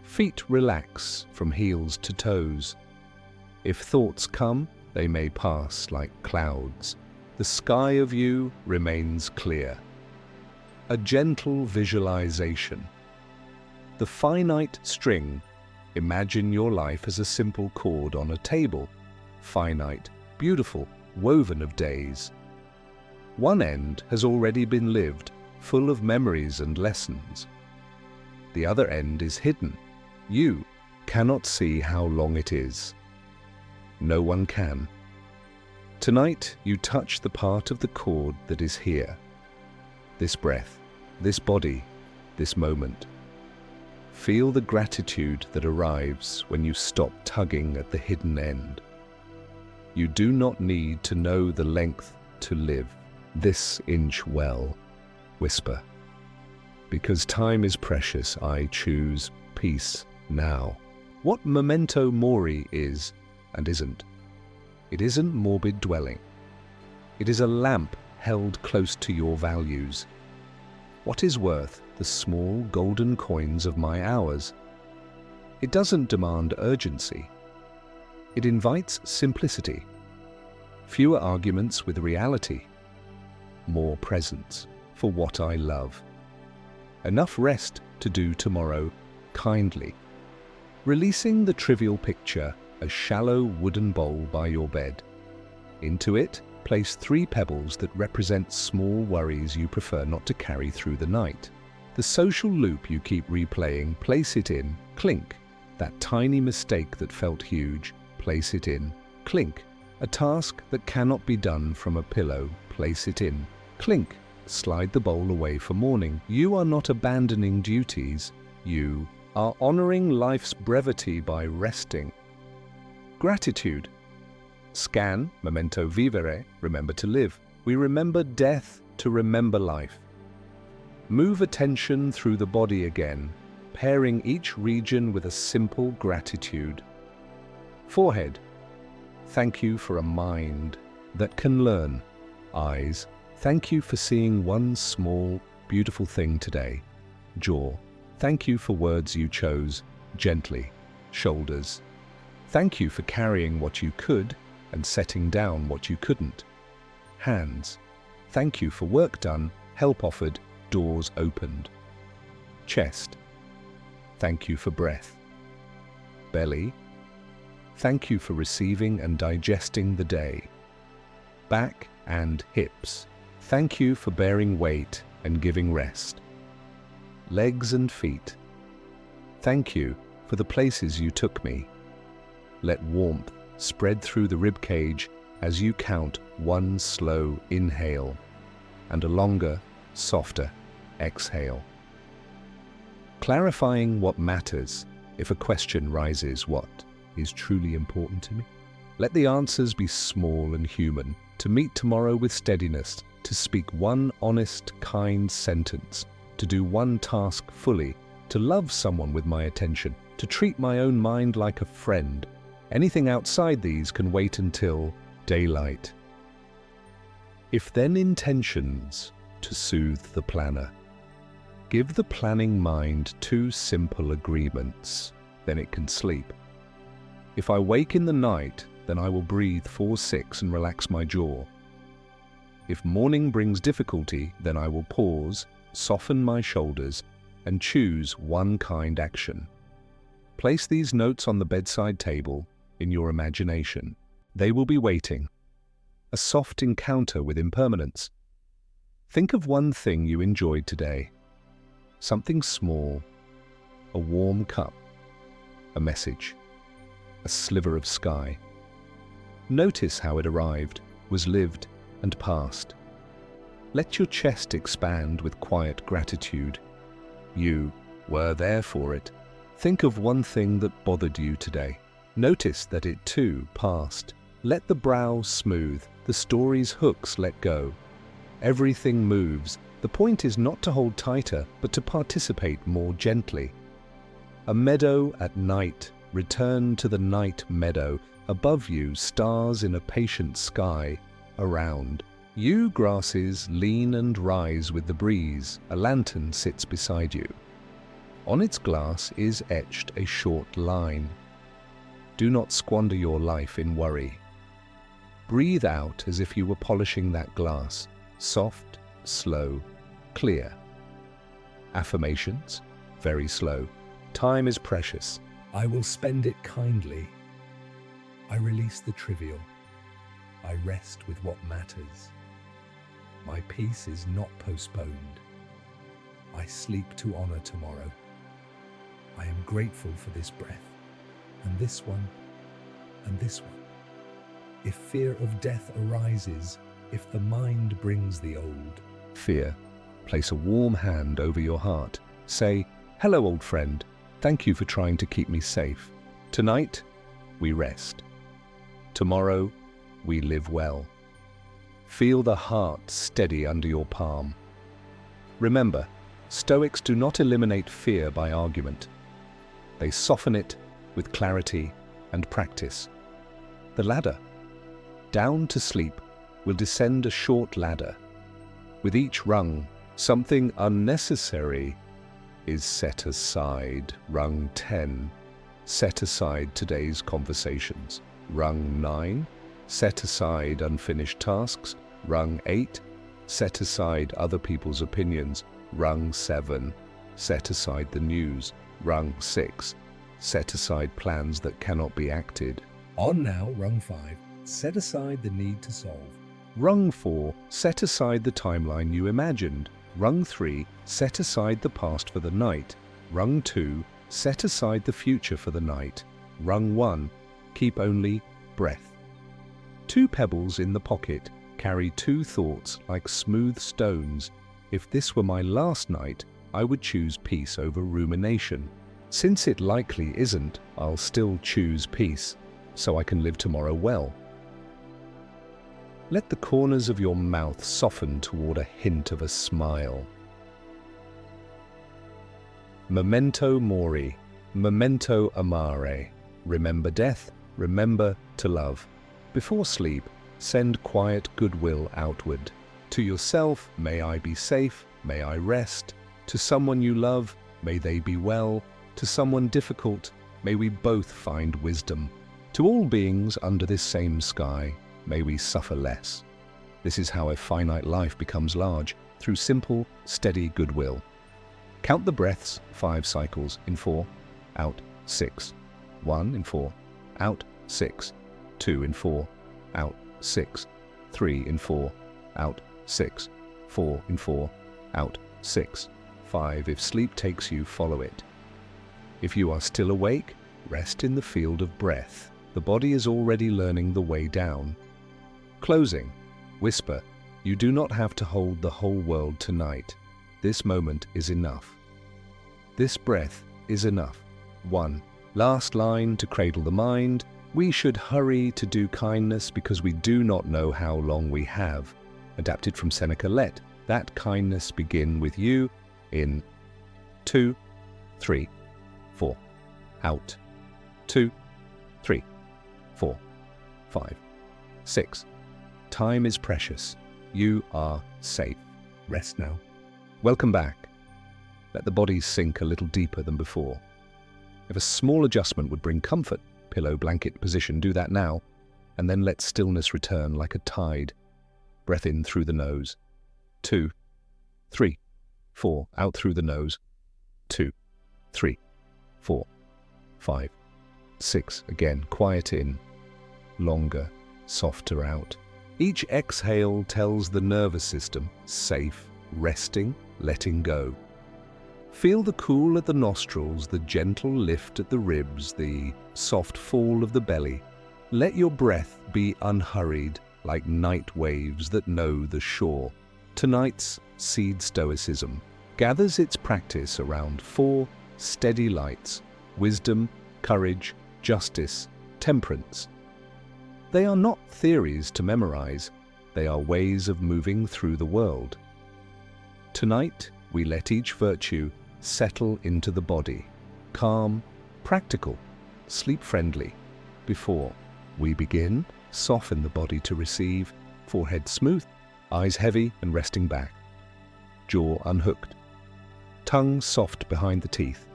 feet relax from heels to toes. If thoughts come, they may pass like clouds. The sky of you remains clear. A gentle visualization. The finite string. Imagine your life as a simple chord on a table. Finite, beautiful, woven of days. One end has already been lived, full of memories and lessons. The other end is hidden. You cannot see how long it is. No one can. Tonight you touch the part of the chord that is here. This breath, this body, this moment. Feel the gratitude that arrives when you stop tugging at the hidden end. You do not need to know the length to live this inch well. Whisper. Because time is precious, I choose peace now. What memento mori is and isn't. It isn't morbid dwelling. It is a lamp held close to your values. What is worth the small golden coins of my hours? It doesn't demand urgency. It invites simplicity. Fewer arguments with reality. More presence for what I love. Enough rest to do tomorrow kindly. Releasing the trivial picture, a shallow wooden bowl by your bed. Into it, place 3 pebbles that represent small worries you prefer not to carry through the night. The social loop you keep replaying, place it in, clink. That tiny mistake that felt huge, place it in, clink. A task that cannot be done from a pillow, place it in, clink. Slide the bowl away for morning. You are not abandoning duties. You are honoring life's brevity by resting. Gratitude. Scan, memento vivere, remember to live. We remember death to remember life. Move attention through the body again, pairing each region with a simple gratitude. Forehead. Thank you for a mind that can learn. Eyes. Thank you for seeing one small, beautiful thing today. Jaw. Thank you for words you chose, gently. Shoulders. Thank you for carrying what you could and setting down what you couldn't. Hands. Thank you for work done, help offered, doors opened. Chest. Thank you for breath. Belly. Thank you for receiving and digesting the day. Back and hips. Thank you for bearing weight and giving rest. Legs and feet. Thank you for the places you took me. Let warmth spread through the rib cage as you count one slow inhale and a longer, softer exhale. Clarifying what matters. If a question rises, what is truly important to me? Let the answers be small and human. To meet tomorrow with steadiness, to speak one honest, kind sentence, to do one task fully, to love someone with my attention, to treat my own mind like a friend. Anything outside these can wait until daylight. If then intentions to soothe the planner. Give the planning mind 2 simple agreements, then it can sleep. If I wake in the night, then I will breathe 4-6 and relax my jaw. If morning brings difficulty, then I will pause, soften my shoulders, and choose one kind action. Place these notes on the bedside table in your imagination. They will be waiting. A soft encounter with impermanence. Think of one thing you enjoyed today. Something small, a warm cup, a message, a sliver of sky. Notice how it arrived, was lived, and passed. Let your chest expand with quiet gratitude. You were there for it. Think of one thing that bothered you today. Notice that it too passed. Let the brow smooth, the story's hooks let go. Everything moves. The point is not to hold tighter, but to participate more gently. A meadow at night. Return to the night meadow. Above you, stars in a patient sky. Around you, grasses lean and rise with the breeze. A lantern sits beside you. On its glass is etched a short line. Do not squander your life in worry. Breathe out as if you were polishing that glass. Soft, slow, clear. Affirmations, very slow. Time is precious. I will spend it kindly. I release the trivial. I rest with what matters. My peace is not postponed. I sleep to honor tomorrow. I am grateful for this breath, and this one, and this one. If fear of death arises, if the mind brings the old. Fear. Place a warm hand over your heart. Say, hello, old friend. Thank you for trying to keep me safe. Tonight, we rest. Tomorrow, we live well. Feel the heart steady under your palm. Remember, Stoics do not eliminate fear by argument. They soften it with clarity and practice. The ladder, down to sleep, will descend a short ladder. With each rung, something unnecessary is set aside. Rung 10, set aside today's conversations. Rung 9, set aside unfinished tasks. Rung 8, set aside other people's opinions. Rung 7, set aside the news. Rung 6, set aside plans that cannot be acted. On now, rung 5, set aside the need to solve. Rung 4, set aside the timeline you imagined. Rung 3, set aside the past for the night. Rung 2, set aside the future for the night. Rung 1, keep only breath. 2 pebbles in the pocket carry 2 thoughts like smooth stones. If this were my last night, I would choose peace over rumination. Since it likely isn't, I'll still choose peace, so I can live tomorrow well. Let the corners of your mouth soften toward a hint of a smile. Memento Mori, Memento Amore. Remember death, remember to love. Before sleep, send quiet goodwill outward. To yourself, may I be safe, may I rest. To someone you love, may they be well. To someone difficult, may we both find wisdom. To all beings under this same sky, may we suffer less. This is how a finite life becomes large, through simple, steady goodwill. Count the breaths, 5 cycles in 4, out, 6. 1 in 4, out, 6. 2 in 4, out, 6. 3 in 4, out, 6. 4 in 4, out, 6. 5. If sleep takes you, follow it. If you are still awake, rest in the field of breath. The body is already learning the way down. Closing, whisper, you do not have to hold the whole world tonight. This moment is enough. This breath is enough. 1. Last line to cradle the mind. We should hurry to do kindness because we do not know how long we have. Adapted from Seneca. Let that kindness begin with you in 2, 3, 4. Out. 2, 3, 4, 5, 6. Time is precious. You are safe. Rest now. Welcome back. Let the body sink a little deeper than before. If a small adjustment would bring comfort, pillow, blanket position, do that now, and then let stillness return like a tide. Breath in through the nose. 2, 3, 4. Out through the nose. 2, 3, 4, 5, 6. Again, quiet in. Longer, softer out. Each exhale tells the nervous system, safe, resting, letting go. Feel the cool at the nostrils, the gentle lift at the ribs, the soft fall of the belly. Let your breath be unhurried, like night waves that know the shore. Tonight's Seed Stoicism gathers its practice around 4 steady lights: wisdom, courage, justice, temperance. They are not theories to memorize, they are ways of moving through the world. Tonight, we let each virtue settle into the body, calm, practical, sleep-friendly. Before we begin, soften the body to receive, forehead smooth, eyes heavy and resting back, jaw unhooked, tongue soft behind the teeth,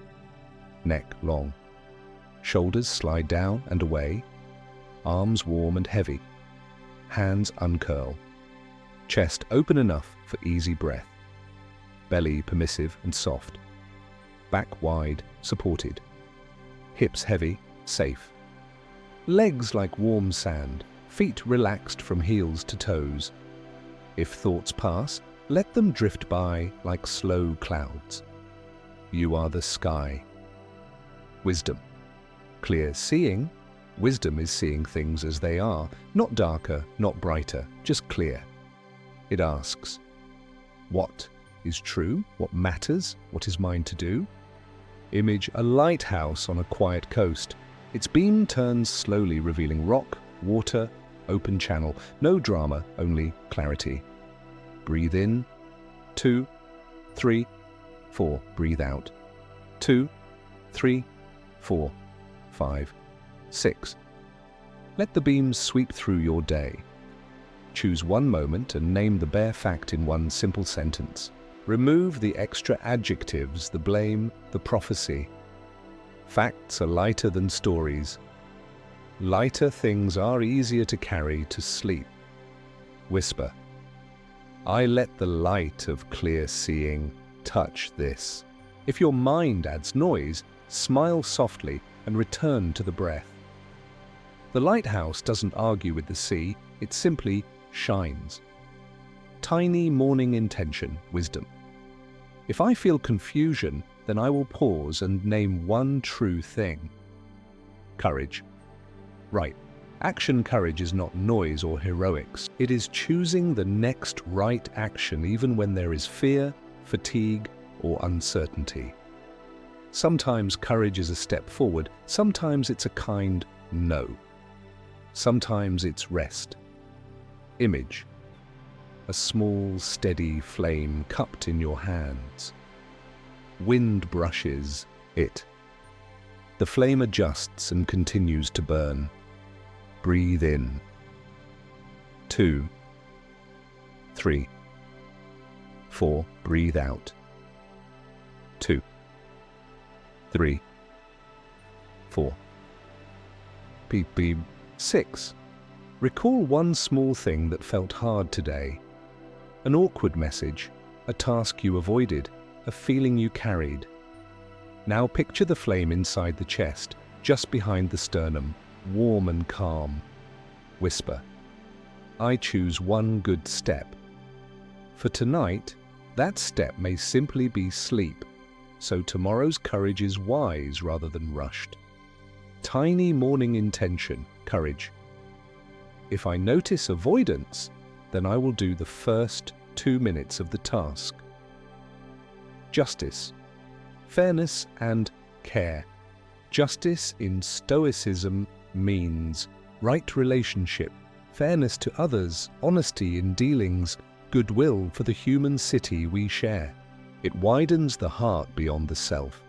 neck long, shoulders slide down and away, arms warm and heavy, hands uncurl, chest open enough for easy breath, belly permissive and soft, back wide, supported, hips heavy, safe, legs like warm sand, feet relaxed from heels to toes. If thoughts pass, let them drift by like slow clouds. You are the sky. Wisdom. Clear seeing. Wisdom is seeing things as they are, not darker, not brighter, just clear. It asks, what is true? What matters? What is mine to do? Image a lighthouse on a quiet coast. Its beam turns slowly, revealing rock, water, open channel. No drama, only clarity. Breathe in. 2, 3, 4, breathe out. 2, 3, 4, 5, 6. Let the beams sweep through your day. Choose one moment and name the bare fact in one simple sentence. Remove the extra adjectives, the blame, the prophecy. Facts are lighter than stories. Lighter things are easier to carry to sleep. Whisper, I let the light of clear seeing touch this. If your mind adds noise, smile softly and return to the breath. The lighthouse doesn't argue with the sea, it simply shines. Tiny morning intention, wisdom. If I feel confusion, then I will pause and name one true thing. Courage. Right. Action courage is not noise or heroics. It is choosing the next right action even when there is fear, fatigue, or uncertainty. Sometimes courage is a step forward, sometimes it's a kind no. Sometimes it's rest. Image. A small, steady flame cupped in your hands. Wind brushes it. The flame adjusts and continues to burn. Breathe in. 2, 3, 4, breathe out. 2, 3, 4. Beep, beep. 6. Recall one small thing that felt hard today. An awkward message, a task you avoided, a feeling you carried. Now picture the flame inside the chest, just behind the sternum, warm and calm. Whisper, I choose one good step. For tonight, that step may simply be sleep, so tomorrow's courage is wise rather than rushed. Tiny morning intention, courage. If I notice avoidance, then I will do the first 2 minutes of the task. Justice, fairness and care. Justice in Stoicism means right relationship, fairness to others, honesty in dealings, goodwill for the human city we share. It widens the heart beyond the self.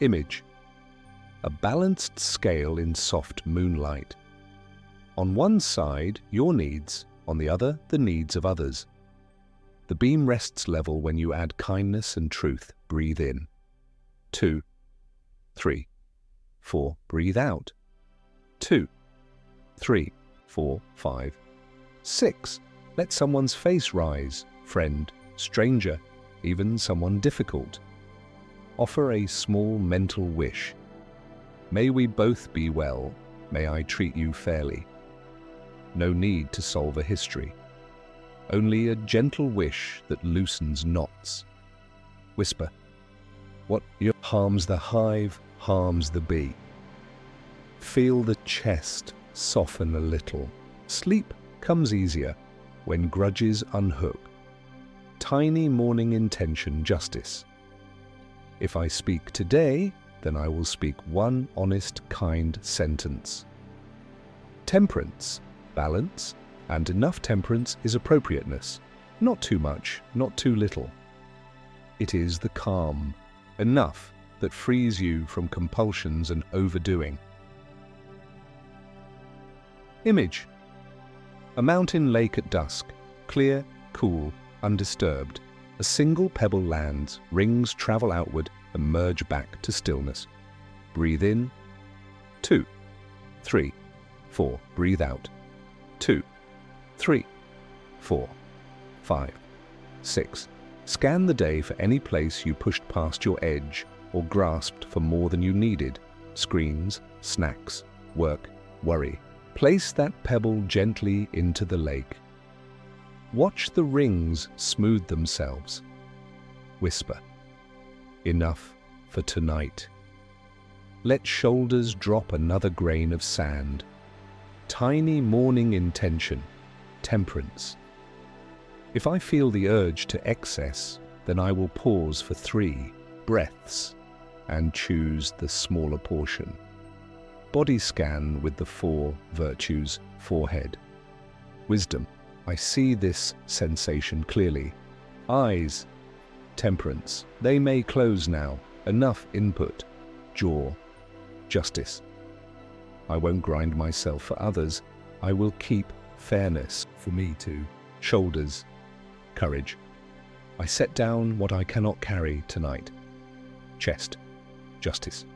Image, a balanced scale in soft moonlight. On one side, your needs, on the other, the needs of others. The beam rests level when you add kindness and truth. Breathe in. 2, 3, 4, breathe out. 2, 3, 4, 5, 6. Let someone's face rise, friend, stranger, even someone difficult. Offer a small mental wish. May we both be well, may I treat you fairly. No need to solve a history. Only a gentle wish that loosens knots. Whisper, what harms the hive harms the bee. Feel the chest soften a little. Sleep comes easier when grudges unhook. Tiny morning intention, justice. If I speak today, then I will speak one honest, kind sentence. Temperance, balance, and enough temperance is appropriateness. Not too much, not too little. It is the calm, enough that frees you from compulsions and overdoing. Image. A mountain lake at dusk, clear, cool, undisturbed. A single pebble lands, rings travel outward and merge back to stillness. Breathe in. 2, 3, 4, breathe out. 2, 3, 4, 5, 6. Scan the day for any place you pushed past your edge or grasped for more than you needed. Screens, snacks, work, worry. Place that pebble gently into the lake. Watch the rings smooth themselves. Whisper, enough for tonight. Let shoulders drop another grain of sand. Tiny morning intention, temperance. If I feel the urge to excess, then I will pause for 3 breaths and choose the smaller portion. Body scan with the 4 virtues, forehead. Wisdom, I see this sensation clearly. Eyes, Temperance. They may close now. Enough input. Jaw. Justice. I won't grind myself for others. I will keep fairness For me too. Shoulders. Courage. I set down what I cannot carry tonight. Chest. Justice.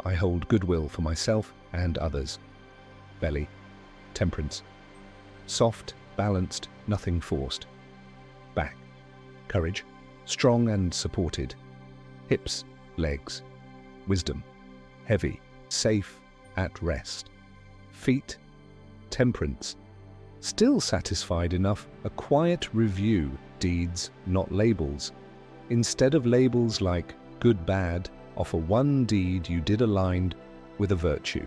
I hold goodwill for myself and others. Belly. Temperance. Soft, balanced, nothing forced. Back. Courage. Strong and supported. Hips. Legs. Wisdom. Heavy. Safe. At rest. Feet. Temperance. Still satisfied enough, a quiet review, deeds, not labels. Instead of labels like good, bad, offer one deed you did aligned with a virtue.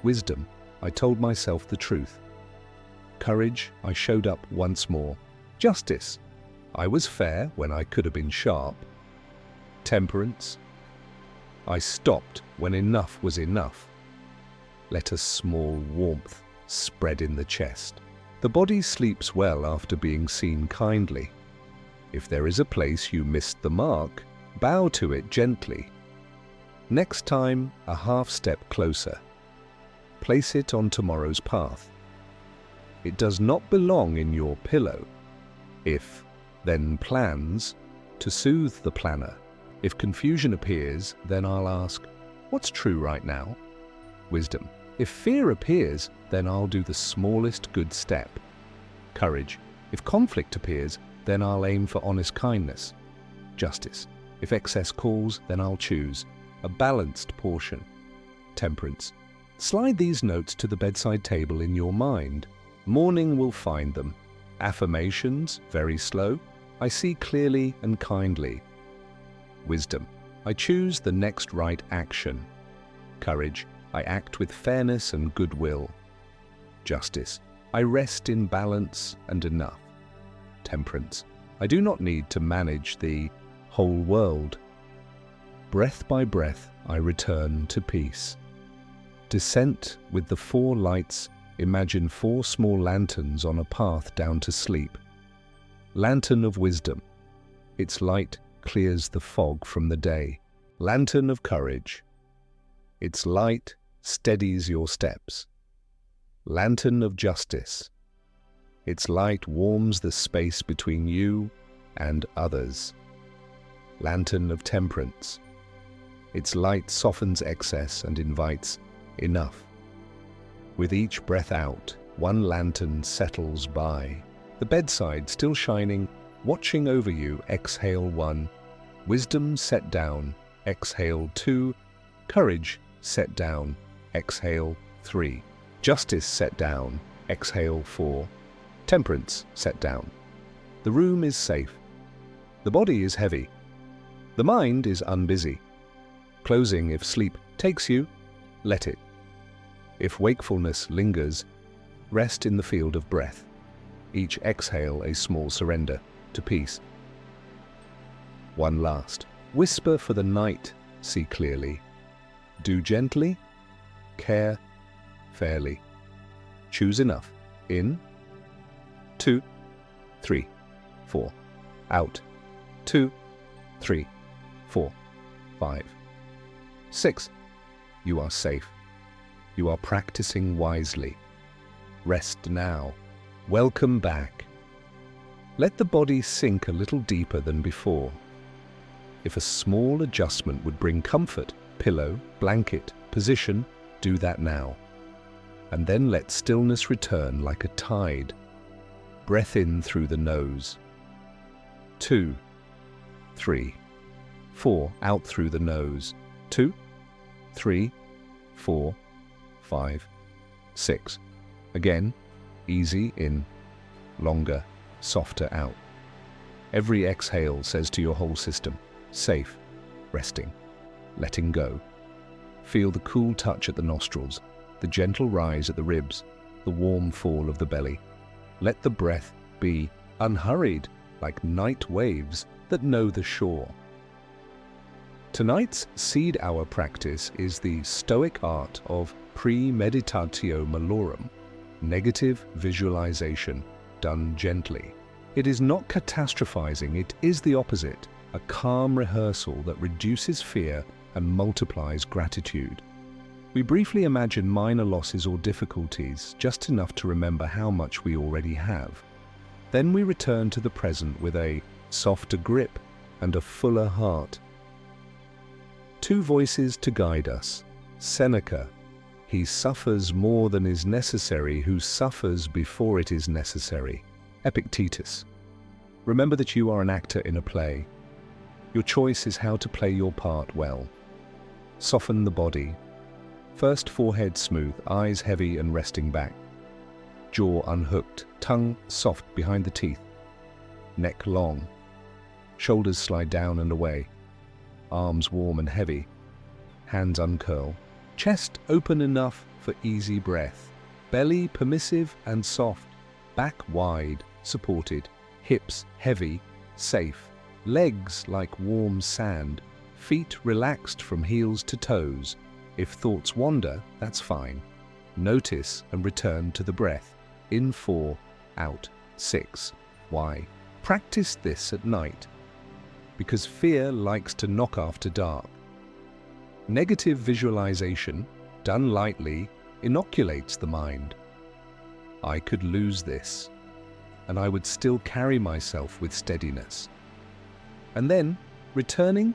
Wisdom, I told myself the truth. Courage, I showed up once more. Justice, I was fair when I could have been sharp. Temperance, I stopped when enough was enough. Let a small warmth spread in the chest. The body sleeps well after being seen kindly. If there is a place you missed the mark, bow to it gently. Next time, a half step closer. Place it on tomorrow's path. It does not belong in your pillow. If, then plans, to soothe the planner. If confusion appears, then I'll ask, what's true right now? Wisdom. If fear appears, then I'll do the smallest good step. Courage. If conflict appears, then I'll aim for honest kindness. Justice. If excess calls, then I'll choose a balanced portion. Temperance. Slide these notes to the bedside table in your mind. Morning will find them. Affirmations, very slow. I see clearly and kindly. Wisdom. I choose the next right action. Courage. I act with fairness and goodwill. Justice. I rest in balance and enough. Temperance. I do not need to manage the whole world. Breath by breath, I return to peace. Descent with the 4 lights. Imagine 4 small lanterns on a path down to sleep. Lantern of wisdom. Its light clears the fog from the day. Lantern of courage. Its light steadies your steps. Lantern of justice. Its light warms the space between you and others. Lantern of temperance. Its light softens excess and invites enough. With each breath out, 1 lantern settles by. The bedside still shining, watching over you. Exhale 1. Wisdom set down. Exhale 2. Courage set down. Exhale 3. Justice set down. Exhale 4. Temperance set down. The room is safe. The body is heavy. The mind is unbusy. Closing if sleep takes you, let it. If wakefulness lingers, rest in the field of breath. Each exhale a small surrender to peace. One last. Whisper for the night, see clearly. Do gently, care fairly. Choose enough. In, 2, 3, 4. Out, 2, 3, 4, 5, 6. You are safe. You are practicing wisely. Rest now. Welcome back. Let the body sink a little deeper than before. If a small adjustment would bring comfort, pillow, blanket, position, do that now. And then let stillness return like a tide. Breath in through the nose. 2, 3, 4. Out through the nose. 2, 3, 4, 5, 6. Again, easy in, longer, softer out. Every exhale says to your whole system, safe, resting, letting go. Feel the cool touch at the nostrils, the gentle rise at the ribs, the warm fall of the belly. Let the breath be unhurried, like night waves that know the shore. Tonight's seed hour practice is the Stoic art of premeditatio malorum, negative visualization done gently. It is not catastrophizing, it is the opposite. a calm rehearsal that reduces fear and multiplies gratitude. We briefly imagine minor losses or difficulties, just enough to remember how much we already have. Then we return to the present with a softer grip and a fuller heart. Two voices to guide us. Seneca: he suffers more than is necessary who suffers before it is necessary. Epictetus: remember that you are an actor in a play. Your choice is how to play your part well. Soften the body. First forehead smooth, eyes heavy and resting back. Jaw unhooked, tongue soft behind the teeth. Neck long. Shoulders slide down and away. Arms warm and heavy. Hands uncurl. Chest open enough for easy breath. Belly permissive and soft. Back wide, supported. Hips heavy, safe. Legs like warm sand. Feet relaxed from heels to toes. If thoughts wander, that's fine. Notice and return to the breath. In 4, out 6. Why? Practice this at night. Because fear likes to knock after dark. Negative visualization, done lightly, inoculates the mind. I could lose this, and I would still carry myself with steadiness. And then, returning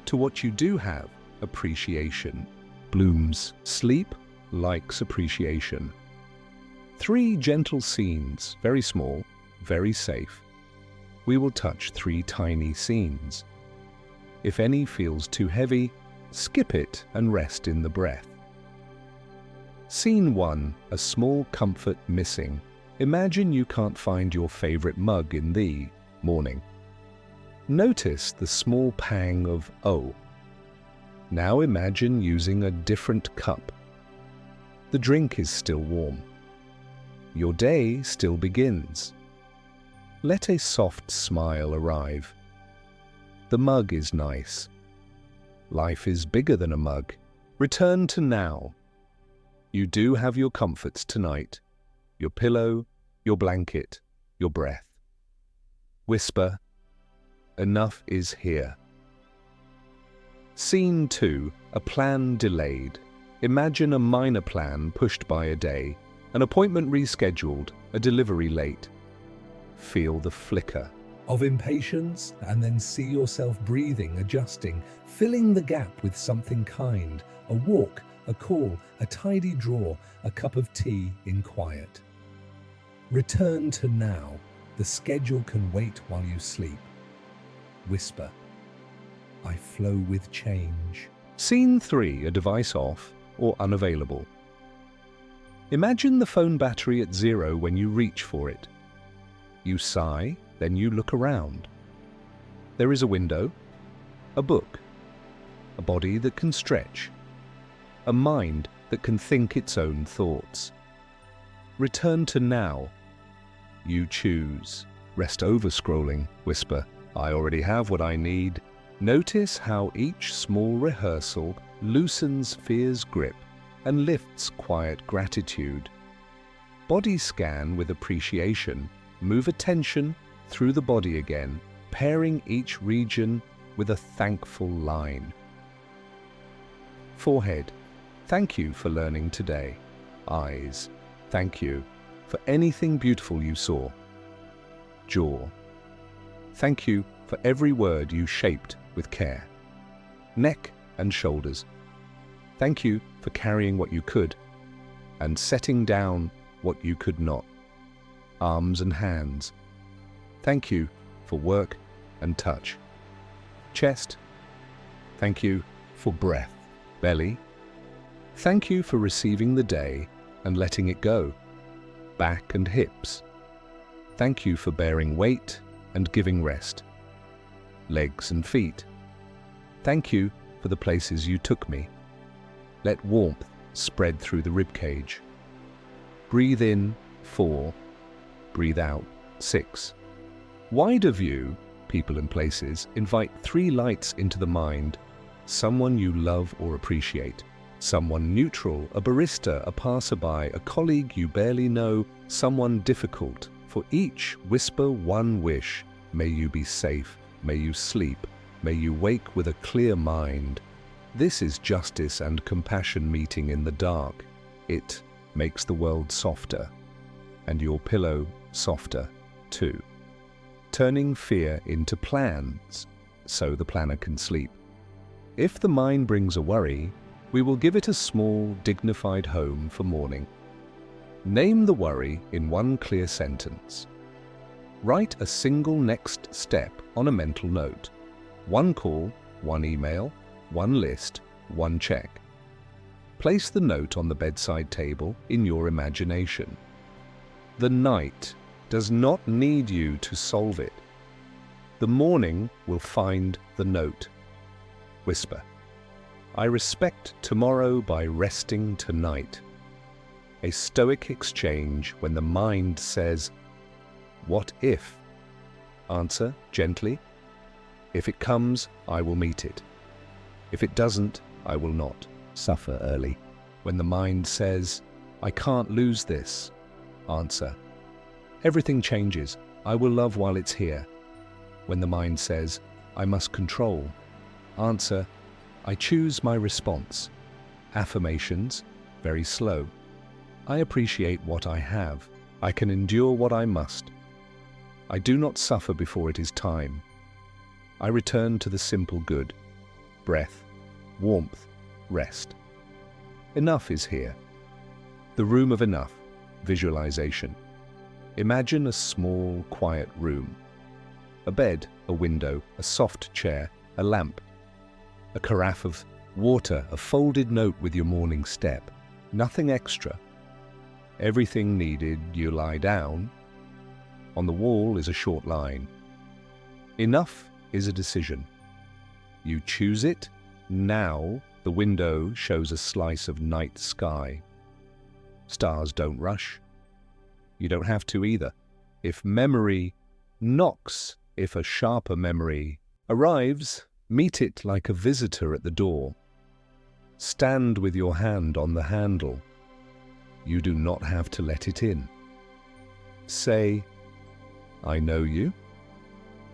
to what you do have, appreciation. Blooms. Sleep likes appreciation. 3 gentle scenes, very small, very safe. We will touch 3 tiny scenes. If any feels too heavy, skip it and rest in the breath. Scene 1, a small comfort missing. Imagine you can't find your favorite mug in the morning. Notice the small pang of, oh. Now imagine using a different cup. The drink is still warm. Your day still begins. Let a soft smile arrive. The mug is nice. Life is bigger than a mug. Return to now. You do have your comforts tonight. Your pillow, your blanket, your breath. Whisper, enough is here. Scene 2, a plan delayed. Imagine a minor plan pushed by a day, an appointment rescheduled, a delivery late. Feel the flicker of impatience, and then see yourself breathing, adjusting, filling the gap with something kind. A walk, a call, a tidy drawer, a cup of tea in quiet. Return to now. The schedule can wait while you sleep. Whisper, I flow with change. Scene 3, a device off or unavailable. Imagine the phone battery at 0 when you reach for it. You sigh, then you look around. There is a window, a book, a body that can stretch, a mind that can think its own thoughts. Return to now. You choose. Rest over scrolling, whisper, I already have what I need. Notice how each small rehearsal loosens fear's grip and lifts quiet gratitude. Body scan with appreciation. Move attention through the body again, pairing each region with a thankful line. Forehead, thank you for learning today. Eyes, thank you for anything beautiful you saw. Jaw, thank you for every word you shaped with care. Neck and shoulders, thank you for carrying what you could and setting down what you could not. Arms and hands, thank you for work and touch. Chest, thank you for breath. Belly, thank you for receiving the day and letting it go. Back and hips, thank you for bearing weight and giving rest. Legs and feet, thank you for the places you took me. Let warmth spread through the ribcage. Breathe in 4, breathe out 6. Wider view, people and places, invite 3 lights into the mind. Someone you love or appreciate. Someone neutral, a barista, a passerby, a colleague you barely know, someone difficult. For each, whisper one wish. May you be safe, may you sleep, May you wake with a clear mind. This is justice and compassion meeting in the dark. It makes the world softer, and your pillow softer too. Turning fear into plans, so the planner can sleep. If the mind brings a worry, we will give it a small, dignified home for morning. Name the worry in one clear sentence. Write a single next step on a mental note. One call, one email, one list, one check. Place the note on the bedside table in your imagination. The night does not need you to solve it. The morning will find the note. Whisper, I respect tomorrow by resting tonight. A Stoic exchange when the mind says, what if? Answer gently, if it comes, I will meet it. If it doesn't, I will not. Suffer early. When the mind says, I can't lose this. Answer, everything changes. I will love while it's here. When the mind says, I must control. Answer, I choose my response. Affirmations, very slow. I appreciate what I have. I can endure what I must. I do not suffer before it is time. I return to the simple good. Breath, warmth, rest. Enough is here. The room of enough. Visualization. Imagine a small, quiet room. A bed, a window, a soft chair, a lamp. A carafe of water, a folded note with your morning step. Nothing extra. Everything needed, you lie down. On the wall is a short line. Enough is a decision. You choose it. Now the window shows a slice of night sky. Stars don't rush. You don't have to either. If memory knocks, if a sharper memory arrives, meet it like a visitor at the door. Stand with your hand on the handle. You do not have to let it in. Say, I know you.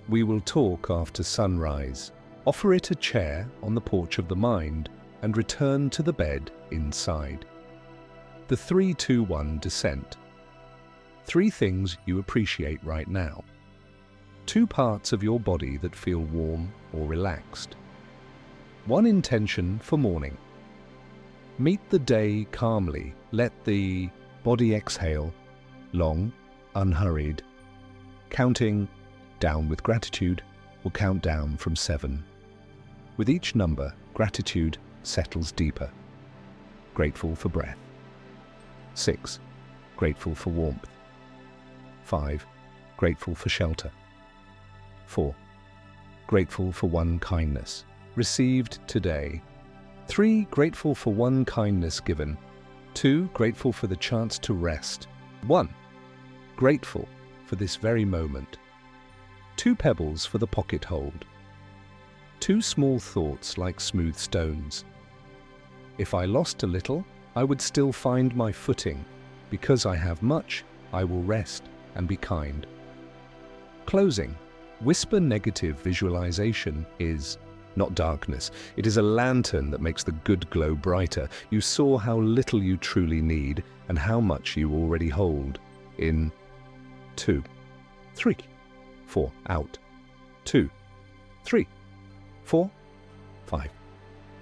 We will talk after sunrise. Offer it a chair on the porch of the mind and return to the bed inside. The 3-2-1 descent. 3 things you appreciate right now. 2 parts of your body that feel warm or relaxed. 1 intention for morning. Meet the day calmly. Let the body exhale, long, unhurried. Counting down with gratitude will count down from 7. With each number, gratitude settles deeper. Grateful for breath. 6. Grateful for warmth. 5. Grateful for shelter. 4. Grateful for 1 kindness received today. 3. Grateful for 1 kindness given. 2. Grateful for the chance to rest. 1. Grateful for this very moment. 2 pebbles for the pocket hold. 2 small thoughts like smooth stones. If I lost a little, I would still find my footing. Because I have much, I will rest and be kind. Closing. Whisper negative visualization is not darkness. It is a lantern that makes the good glow brighter. You saw how little you truly need and how much you already hold. In 2, 3, 4, out. 2, 3, 4, 5,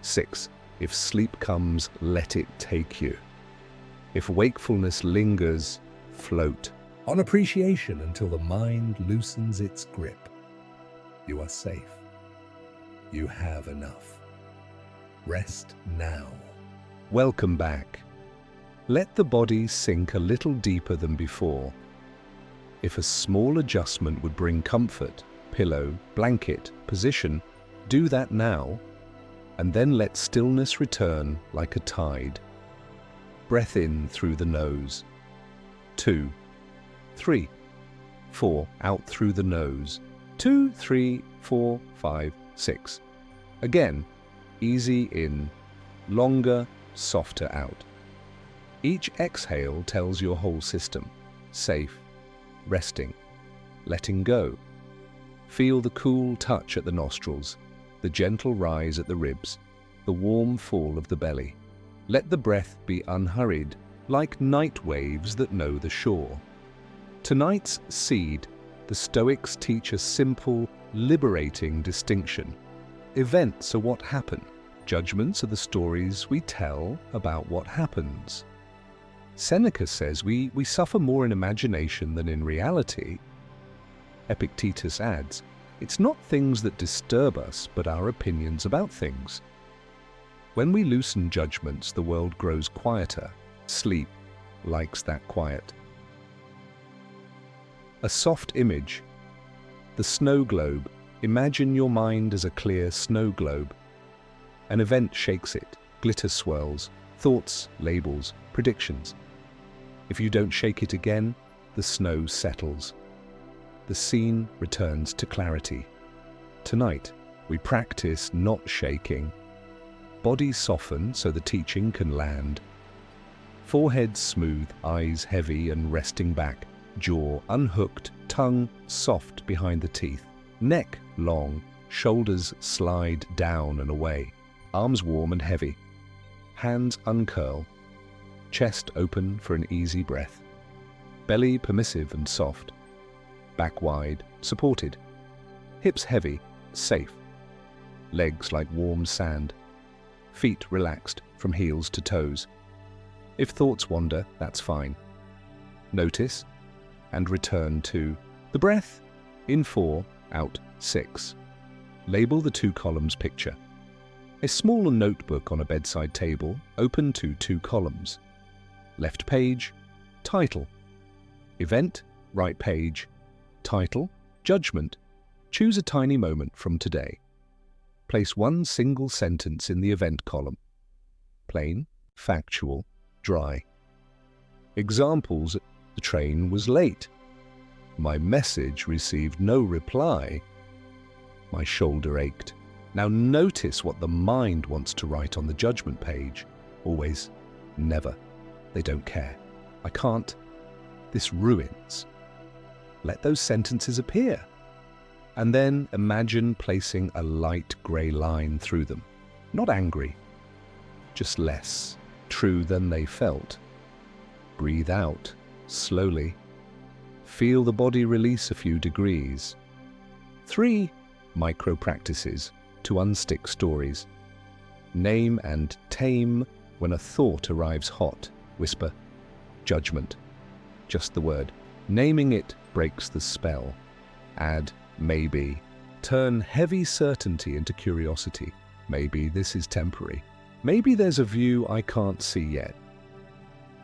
6. If sleep comes, let it take you. If wakefulness lingers, float. On appreciation until the mind loosens its grip. You are safe. You have enough. Rest now. Welcome back. Let the body sink a little deeper than before. If a small adjustment would bring comfort, pillow, blanket, position, do that now, and then let stillness return like a tide. Breath in through the nose. 2, 3, 4, out through the nose. 2, 3, 4, 5, 6. Again, easy in, longer, softer out. Each exhale tells your whole system, safe, resting, letting go. Feel the cool touch at the nostrils. the gentle rise at the ribs, the warm fall of the belly. Let the breath be unhurried, like night waves that know the shore. Tonight's seed, the Stoics teach a simple, liberating distinction. Events are what happen. Judgments are the stories we tell about what happens. Seneca says we suffer more in imagination than in reality. Epictetus adds, it's not things that disturb us, but our opinions about things. When we loosen judgments, the world grows quieter. Sleep likes that quiet. A soft image. The snow globe. Imagine your mind as a clear snow globe. An event shakes it. Glitter swirls. Thoughts, labels, predictions. If you don't shake it again, the snow settles. The scene returns to clarity. Tonight, we practice not shaking. Body soften so the teaching can land. Forehead smooth, eyes heavy and resting back. Jaw unhooked, tongue soft behind the teeth. Neck long, shoulders slide down and away. Arms warm and heavy. Hands uncurl. Chest open for an easy breath. Belly permissive and soft. Back wide, supported. Hips heavy, safe. Legs like warm sand. Feet relaxed from heels to toes. If thoughts wander, that's fine. Notice and return to the breath. In 4, out 6. Label the 2 columns picture. A small notebook on a bedside table, open to 2 columns. Left page, title. Event, right page. Title, judgment. Choose a tiny moment from today. Place 1 single sentence in the event column. Plain, factual, dry. Examples: the train was late. My message received no reply. My shoulder ached. Now notice what the mind wants to write on the judgment page. Always, never. They don't care. I can't. This ruins. Let those sentences appear. And then imagine placing a light grey line through them. Not angry, just less true than they felt. Breathe out, slowly. Feel the body release a few degrees. 3 micro practices to unstick stories. Name and tame when a thought arrives hot. Whisper, judgment. Just the word. Naming it breaks the spell. Add maybe. Turn heavy certainty into curiosity. Maybe this is temporary. Maybe there's a view I can't see yet.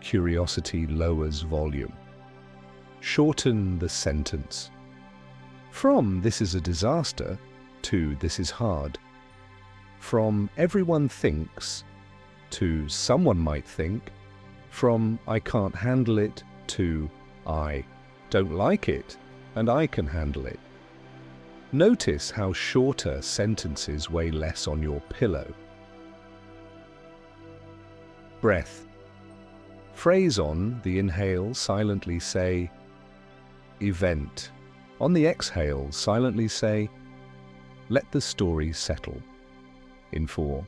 Curiosity lowers volume. Shorten the sentence. From "this is a disaster" to "this is hard." From "everyone thinks" to "someone might think." From "I can't handle it" to "I don't like it and I can handle it." Notice how shorter sentences weigh less on your pillow. Breath. Phrase on the inhale, silently say, event. On the exhale, silently say, let the story settle. In 4,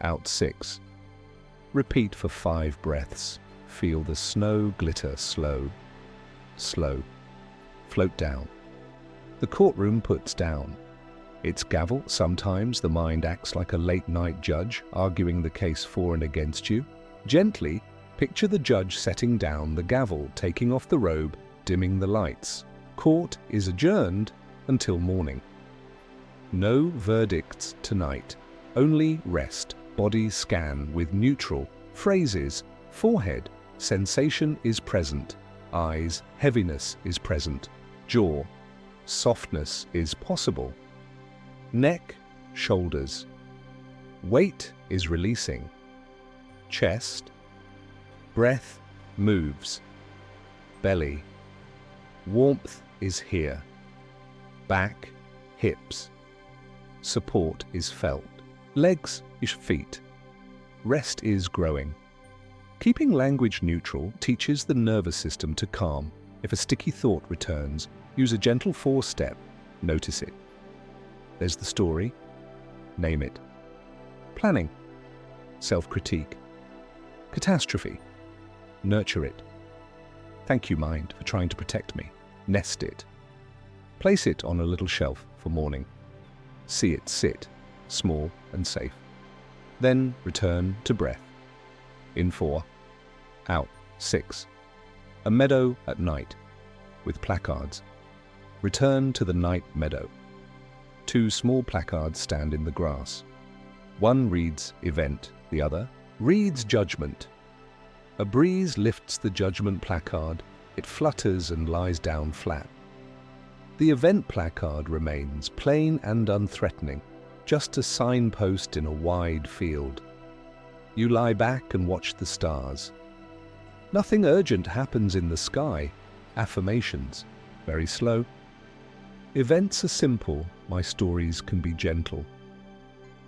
out 6. Repeat for 5 breaths. Feel the snow glitter slow, slow. Float down. The courtroom puts down. Its gavel. Sometimes the mind acts like a late-night judge, arguing the case for and against you. Gently, picture the judge setting down the gavel, taking off the robe, dimming the lights. Court is adjourned until morning. No verdicts tonight. Only rest. Body scan with neutral. Phrases. Forehead. Sensation is present. Eyes. Heaviness is present. Jaw. Softness is possible. Neck. Shoulders. Weight is releasing. Chest. Breath moves. Belly. Warmth is here. Back. Hips. Support is felt. Legs is feet. Rest is growing. Keeping language neutral teaches the nervous system to calm. If a sticky thought returns, use a gentle 4-step. Notice it. There's the story. Name it. Planning. Self-critique. Catastrophe. Nurture it. Thank you, mind, for trying to protect me. Nest it. Place it on a little shelf for morning. See it sit, small and safe. Then return to breath. In 4. Out 6. A meadow at night, with placards. Return to the night meadow. 2 small placards stand in the grass. One reads event, the other reads judgment. A breeze lifts the judgment placard. It flutters and lies down flat. The event placard remains plain and unthreatening, just a signpost in a wide field. You lie back and watch the stars. Nothing urgent happens in the sky. Affirmations, very slow. Events are simple, my stories can be gentle.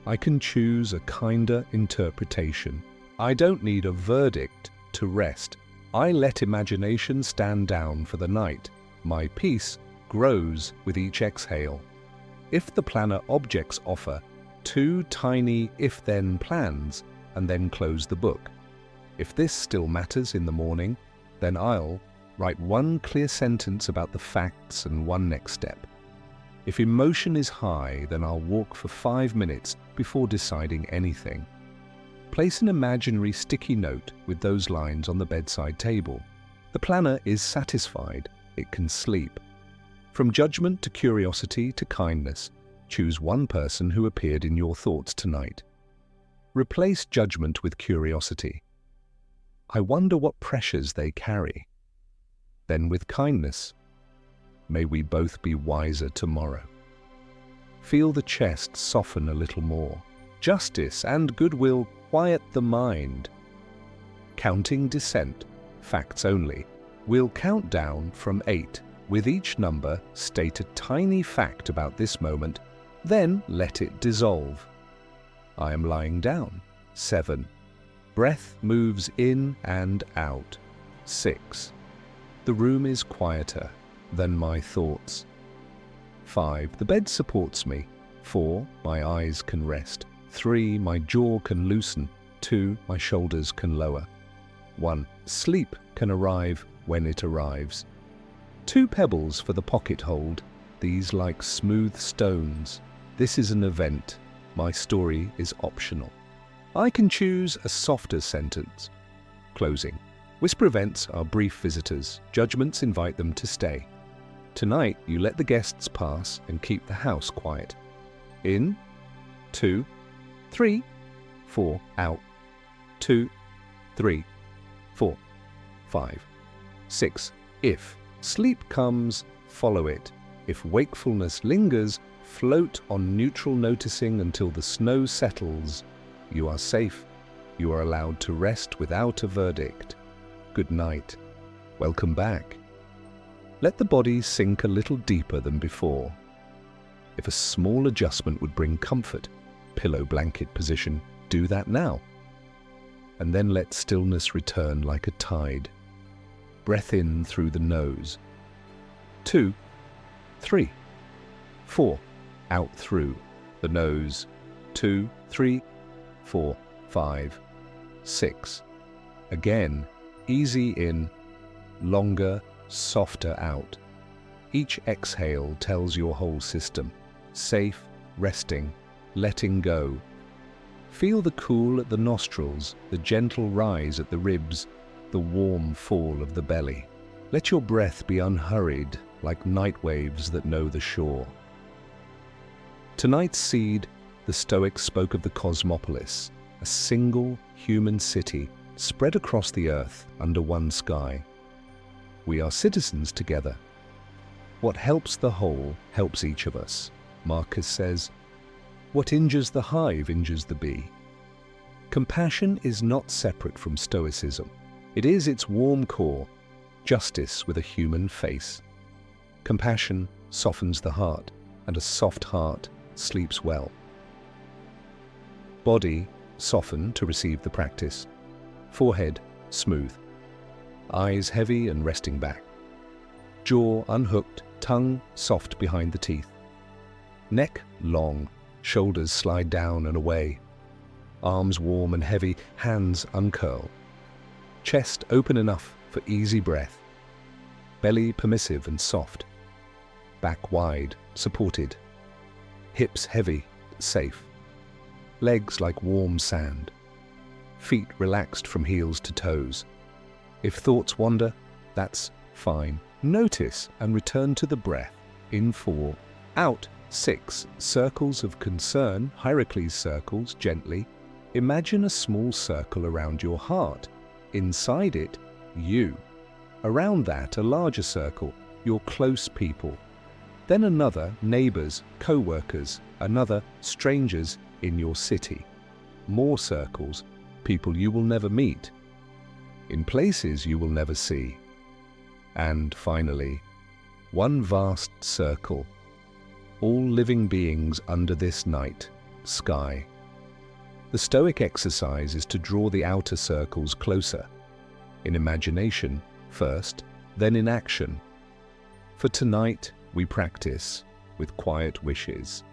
I can choose a kinder interpretation. I don't need a verdict to rest. I let imagination stand down for the night. My peace grows with each exhale. If the planner objects offer 2 tiny if-then plans, and then close the book. If this still matters in the morning, then I'll write 1 clear sentence about the facts and 1 next step. If emotion is high, then I'll walk for 5 minutes before deciding anything. Place an imaginary sticky note with those lines on the bedside table. The planner is satisfied. It can sleep. From judgment to curiosity to kindness, choose 1 person who appeared in your thoughts tonight. Replace judgment with curiosity. I wonder what pressures they carry. Then with kindness. May we both be wiser tomorrow. Feel the chest soften a little more. Justice and goodwill quiet the mind. Counting descent, facts only. We'll count down from 8. With each number, state a tiny fact about this moment, then let it dissolve. I am lying down. 7. Breath moves in and out. 6. The room is quieter than my thoughts. 5. The bed supports me. 4. My eyes can rest. 3. My jaw can loosen. 2. My shoulders can lower. 1. Sleep can arrive when it arrives. 2 pebbles for the pocket hold, these like smooth stones. This is an event. My story is optional. I can choose a softer sentence. Closing. Whisper events are brief visitors. Judgments invite them to stay. Tonight, you let the guests pass and keep the house quiet. In, 2, 3, 4, out. 2, 3, 4, 5, 6. If sleep comes, follow it. If wakefulness lingers, float on neutral noticing until the snow settles. You are safe. You are allowed to rest without a verdict. Good night. Welcome back. Let the body sink a little deeper than before. If a small adjustment would bring comfort, pillow blanket position, do that now. And then let stillness return like a tide. Breath in through the nose. 2, 3, 4. Out through the nose. 2, 3, 4, 5, 6. Again, easy in, longer, softer out. Each exhale tells your whole system, safe, resting, letting go. Feel the cool at the nostrils, the gentle rise at the ribs, the warm fall of the belly. Let your breath be unhurried, like night waves that know the shore. Tonight's seed, the Stoics spoke of the Cosmopolis, a single human city spread across the earth under one sky. We are citizens together. What helps the whole helps each of us. Marcus says, what injures the hive injures the bee. Compassion is not separate from Stoicism. It is its warm core, justice with a human face. Compassion softens the heart, and a soft heart sleeps well. Body soften to receive the practice. Forehead smooth. Eyes heavy and resting back. Jaw unhooked, tongue soft behind the teeth. Neck long, Shoulders slide down and away. Arms warm and heavy, hands uncurl. Chest open enough for easy breath. Belly permissive and soft. Back wide, supported. Hips heavy, safe. Legs like warm sand. Feet relaxed from heels to toes. If thoughts wander, that's fine. Notice and return to the breath. In 4, out 6. Circles of concern, Hierocles circles, gently. Imagine a small circle around your heart. Inside it, you. Around that, a larger circle, your close people. Then another, neighbors, co-workers. Another, strangers in your city. More circles, people you will never meet. In places you will never see. And finally, one vast circle. All living beings under this night sky. The Stoic exercise is to draw the outer circles closer. In imagination first, then in action. For tonight, we practice with quiet wishes.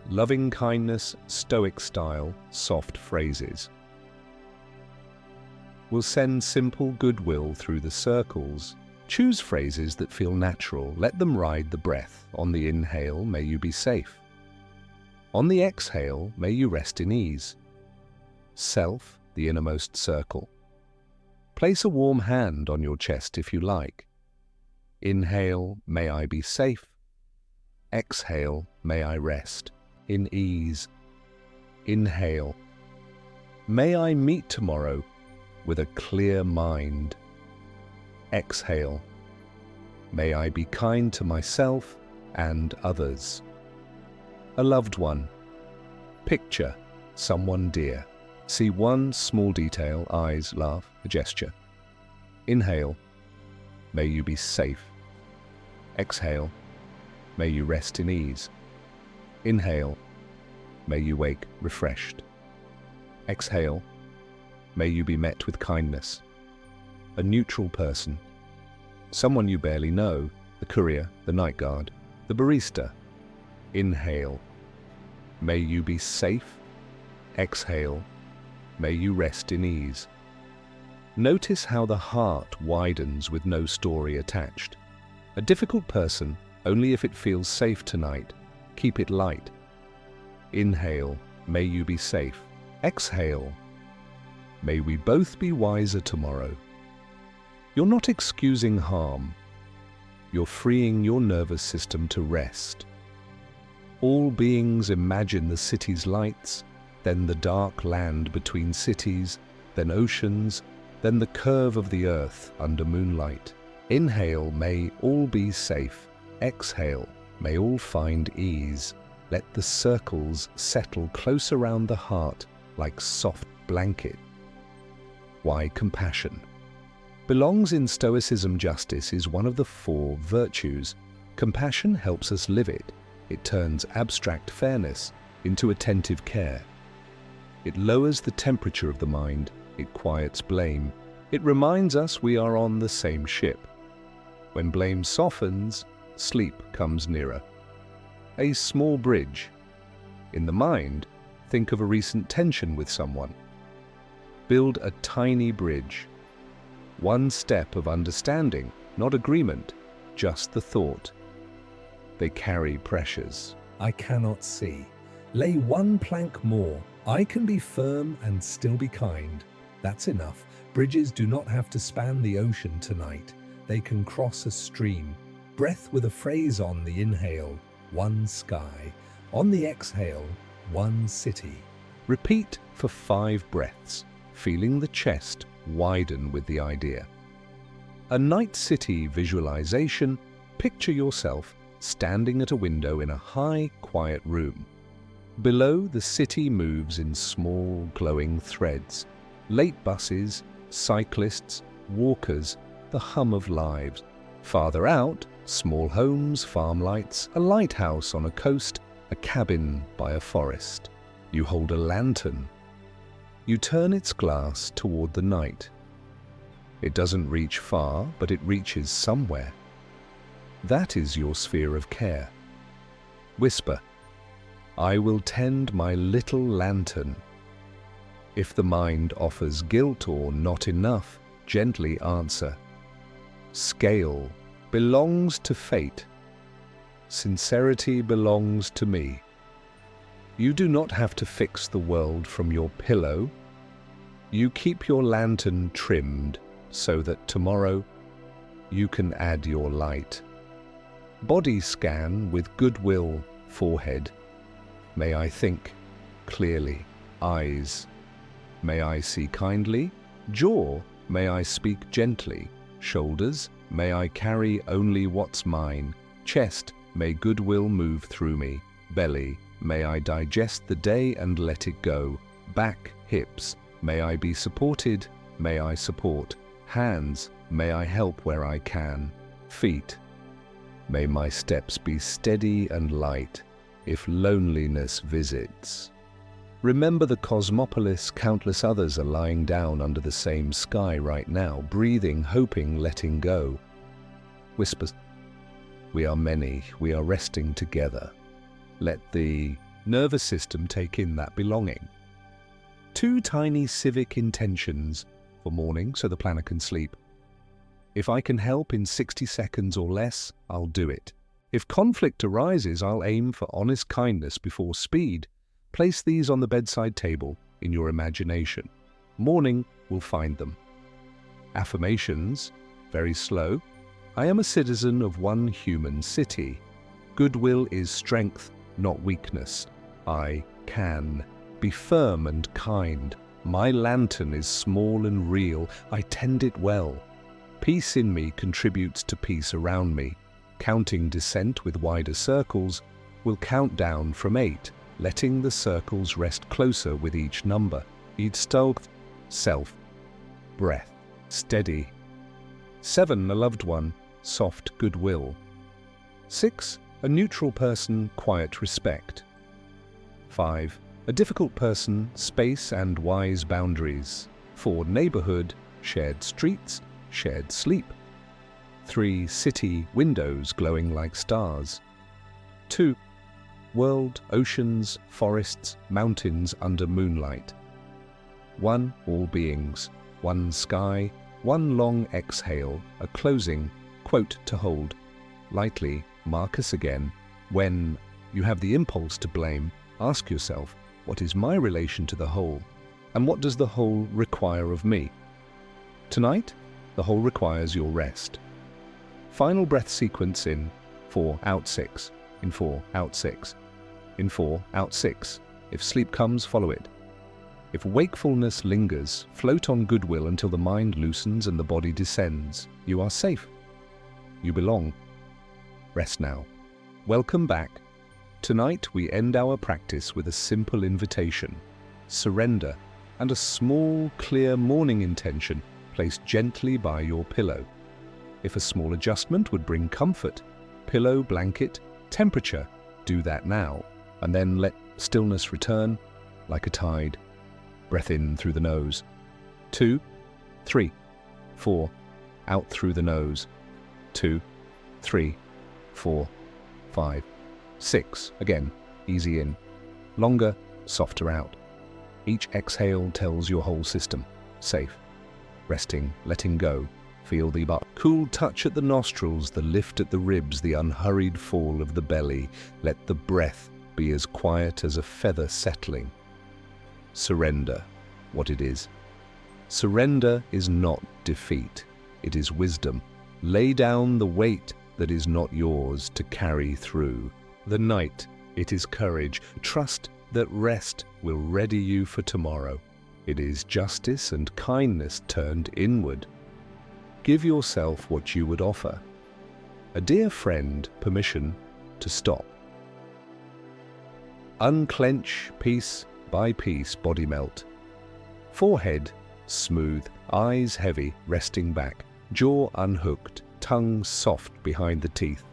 Loving kindness, Stoic style, soft phrases. We'll send simple goodwill through the circles. Choose phrases that feel natural. Let them ride the breath. On the inhale, may you be safe. On the exhale, may you rest in ease. Self, the innermost circle. Place a warm hand on your chest if you like. Inhale, may I be safe. Exhale, may I rest in ease. Inhale, may I meet tomorrow with a clear mind. Exhale, may I be kind to myself and others. A loved one. Picture someone dear. See one small detail, eyes, laugh, a gesture. Inhale, may you be safe. Exhale, may you rest in ease. Inhale, may you wake refreshed. Exhale, may you be met with kindness. A neutral person. Someone you barely know, the courier, the night guard, the barista. Inhale, may you be safe. Exhale, may you rest in ease. Notice how the heart widens with no story attached. A difficult person, only if it feels safe tonight. Keep it light. Inhale, may you be safe. Exhale, may we both be wiser tomorrow. You're not excusing harm. You're freeing your nervous system to rest. All beings imagine the city's lights, then the dark land between cities, then oceans, then the curve of the earth under moonlight. Inhale, may all be safe. Exhale, may all find ease. Let the circles settle close around the heart like soft blanket. Why compassion? Belongs in Stoicism. Justice is one of the 4 virtues. Compassion helps us live it. It turns abstract fairness into attentive care. It lowers the temperature of the mind. It quiets blame. It reminds us we are on the same ship. When blame softens, sleep comes nearer. A small bridge. In the mind, think of a recent tension with someone. Build a tiny bridge. One step of understanding, not agreement, just the thought. They carry pressures. I cannot see. Lay one plank more. I can be firm and still be kind. That's enough. Bridges do not have to span the ocean tonight. They can cross a stream. Breath with a phrase on the inhale, one sky. On the exhale, one city. Repeat for 5 breaths, feeling the chest widen with the idea. A night city visualization. Picture yourself standing at a window in a high, quiet room. Below, the city moves in small, glowing threads. Late buses, cyclists, walkers, the hum of lives. Farther out, small homes, farm lights, a lighthouse on a coast, a cabin by a forest. You hold a lantern. You turn its glass toward the night. It doesn't reach far, but it reaches somewhere. That is your sphere of care. Whisper, I will tend my little lantern. If the mind offers guilt or not enough, gently answer. Scale belongs to fate. Sincerity belongs to me. You do not have to fix the world from your pillow. You keep your lantern trimmed so that tomorrow you can add your light. Body scan with Goodwill, forehead. May I think clearly, eyes. May I see kindly, jaw. May I speak gently, shoulders. May I carry only what's mine, chest. May Goodwill move through me, belly. May I digest the day and let it go, back, hips. May I be supported, may I support. Hands, may I help where I can. Feet, may my steps be steady and light, if loneliness visits. Remember the Cosmopolis, countless others are lying down under the same sky right now, breathing, hoping, letting go. Whispers, we are many, we are resting together. Let the nervous system take in that belonging. 2 tiny civic intentions for morning so the planner can sleep. If I can help in 60 seconds or less, I'll do it. If conflict arises, I'll aim for honest kindness before speed. Place these on the bedside table in your imagination. Morning will find them. Affirmations, very slow. I am a citizen of one human city. Goodwill is strength, not weakness. I can be firm and kind. My lantern is small and real. I tend it well. Peace in me contributes to peace around me. Counting descent with wider circles will count down from 8, letting the circles rest closer with each number. Each Stoic, self, breath, steady. 7, a loved one, soft goodwill. 6, a neutral person, quiet respect. 5, a difficult person, space and wise boundaries. 4, neighborhood, shared streets, shared sleep. 3, city, windows glowing like stars. 2, world, oceans, forests, mountains under moonlight. 1, all beings. 1, sky. 1 long exhale, a closing, quote to hold. Lightly, Marcus again. When you have the impulse to blame, ask yourself, what is my relation to the whole? And what does the whole require of me? Tonight, the whole requires your rest. Final breath sequence in 4, out 6, in 4, out 6, in 4, out 6. If sleep comes, follow it. If wakefulness lingers, float on goodwill until the mind loosens and the body descends. You are safe. You belong. Rest now. Welcome back. Tonight we end our practice with a simple invitation, surrender, and a small, clear morning intention placed gently by your pillow. If a small adjustment would bring comfort, pillow, blanket, temperature, do that now, and then let stillness return like a tide. Breath in through the nose. 2, 3, 4, out through the nose. 2, 3, 4, 5, 6. Again, easy in. Longer, softer out. Each exhale tells your whole system, safe. Resting, letting go. Feel the cool touch at the nostrils, the lift at the ribs, the unhurried fall of the belly. Let the breath be as quiet as a feather settling. Surrender, what it is. Surrender is not defeat, it is wisdom. Lay down the weight that is not yours to carry through the night. It is courage. Trust that rest will ready you for tomorrow. It is justice and kindness turned inward. Give yourself what you would offer. A dear friend, permission to stop. Unclench, piece by piece, body melt. Forehead smooth, eyes heavy, resting back, jaw unhooked, tongue soft behind the teeth.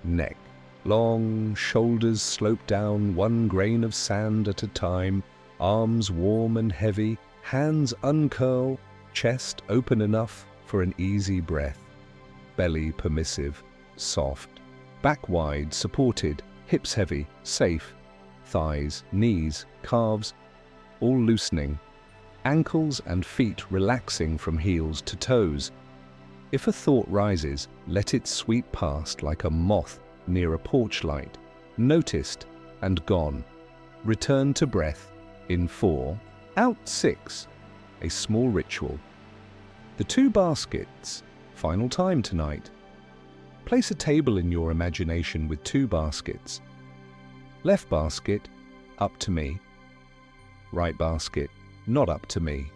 Neck long, shoulders slope down 1 grain of sand at a time, arms warm and heavy, hands uncurl, chest open enough for an easy breath. Belly permissive, soft, back wide, supported, hips heavy, safe. thighs, knees, calves, all loosening, ankles and feet relaxing from heels to toes. If a thought rises, let it sweep past like a moth near a porch light, noticed and gone. Return to breath in 4, out 6, a small ritual. The 2 baskets, final time tonight. Place a table in your imagination with 2 baskets. Left basket, up to me. Right basket, not up to me.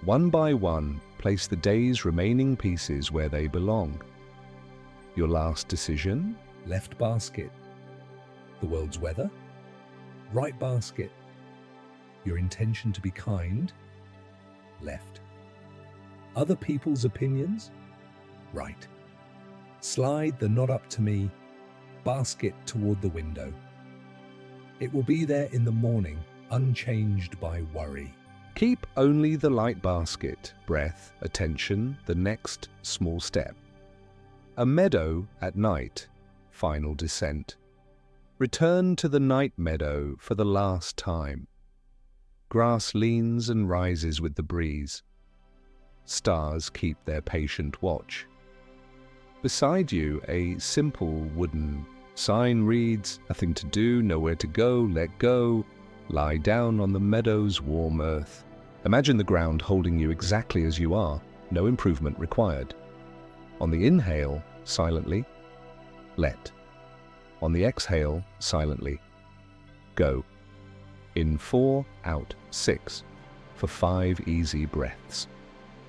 One by one, place the day's remaining pieces where they belong. Your last decision? Left basket, the world's weather. Right basket, your intention to be kind. Left. Other people's opinions. Right. Slide the not up to me basket toward the window. It will be there in the morning, unchanged by worry. Keep only the light basket, breath, attention, the next small step. A meadow at night, final descent. Return to the night meadow for the last time. Grass leans and rises with the breeze. Stars keep their patient watch. Beside you, a simple wooden sign reads, "Nothing to do, nowhere to go, let go. Lie down on the meadow's warm earth." Imagine the ground holding you exactly as you are, no improvement required. On the inhale, silently, let. On the exhale, silently, go. In 4, out 6, for 5 easy breaths.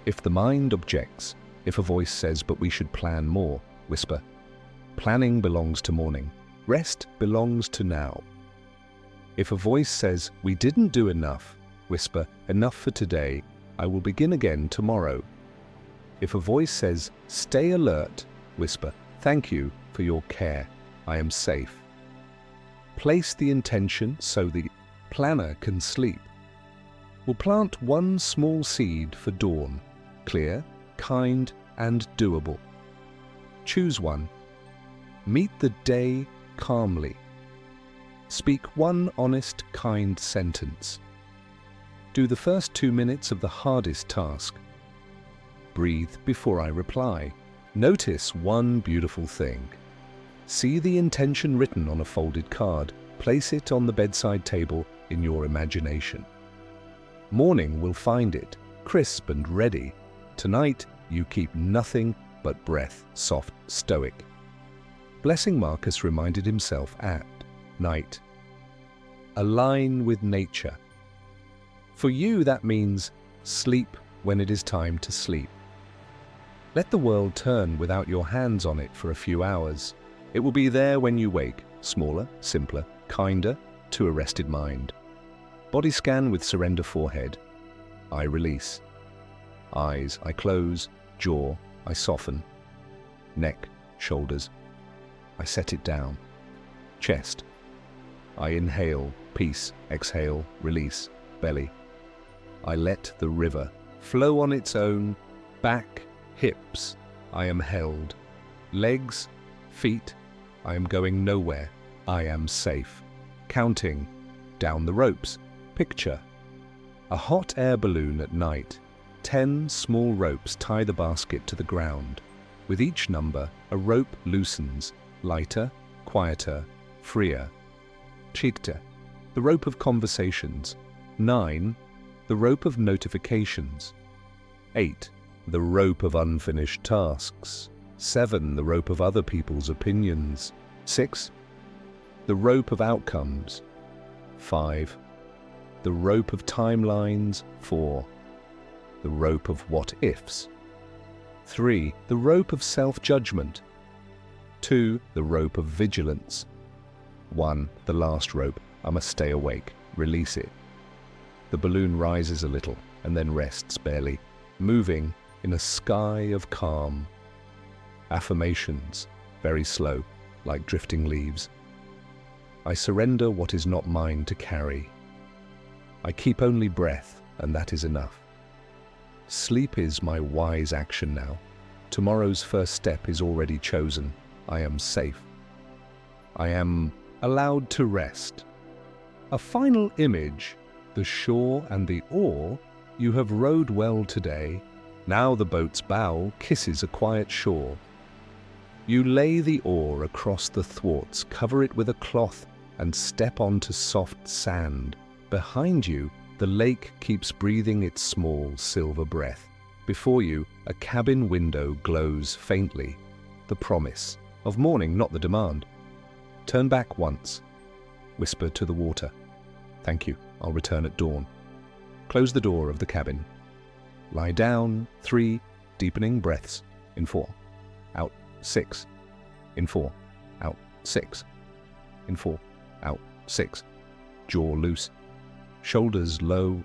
If the mind objects, if a voice says, "But we should plan more," whisper, "Planning belongs to morning. Rest belongs to now." If a voice says, "We didn't do enough," whisper, "Enough for today. I will begin again tomorrow." If a voice says, "Stay alert," whisper, "Thank you for your care. I am safe." Place the intention so the planner can sleep. We'll plant one small seed for dawn, clear, kind, and doable. Choose one. Meet the day calmly. Speak one honest, kind sentence. Do the first 2 minutes of the hardest task. Breathe before I reply. Notice one beautiful thing. See the intention written on a folded card. Place it on the bedside table in your imagination. Morning will find it, crisp and ready. Tonight, you keep nothing but breath, soft, stoic. Blessing Marcus reminded himself at night. Align with nature. For you, that means sleep when it is time to sleep. Let the world turn without your hands on it for a few hours. It will be there when you wake, smaller, simpler, kinder, to a rested mind. Body scan with surrender forehead. I release. Eyes, I close. Jaw, I soften. Neck, shoulders, I set it down. Chest, I inhale, peace, exhale, release. Belly, I let the river flow on its own. Back, hips, I am held. Legs, feet, I am going nowhere. I am safe. Counting, down the ropes. Picture, a hot air balloon at night. 10 small ropes tie the basket to the ground. With each number, a rope loosens, lighter, quieter, freer. Chikta, the rope of conversations. 9, the rope of notifications. 8, the rope of unfinished tasks. 7, the rope of other people's opinions. 6, the rope of outcomes. 5, the rope of timelines. 4, the rope of what-ifs. 3, the rope of self-judgment. 2, the rope of vigilance. 1, the last rope. I must stay awake. Release it. The balloon rises a little and then rests barely, moving in a sky of calm. Affirmations, very slow, like drifting leaves. I surrender what is not mine to carry. I keep only breath, and that is enough. Sleep is my wise action now. Tomorrow's first step is already chosen. I am safe. I am allowed to rest. A final image, the shore and the oar. You have rowed well today. Now the boat's bow kisses a quiet shore. You lay the oar across the thwarts, cover it with a cloth, and step onto soft sand. Behind you, the lake keeps breathing its small silver breath. Before you, a cabin window glows faintly, the promise of morning, not the demand. Turn back once. Whisper to the water. Thank you, I'll return at dawn. Close the door of the cabin. Lie down, 3 deepening breaths, in 4, out, 6, in 4, out, 6, in 4, out, 6. Jaw loose, shoulders low,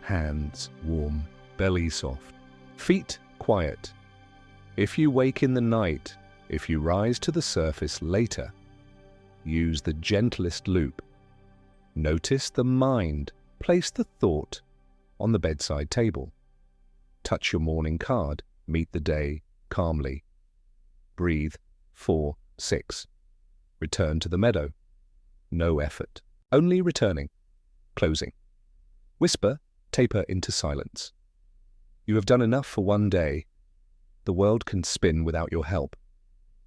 hands warm, belly soft, feet quiet. If you wake in the night, if you rise to the surface later, use the gentlest loop. Notice the mind, place the thought on the bedside table. Touch your morning card, meet the day calmly. Breathe, 4, 6. Return to the meadow. No effort, only returning. Closing. Whisper, taper into silence. You have done enough for one day. The world can spin without your help.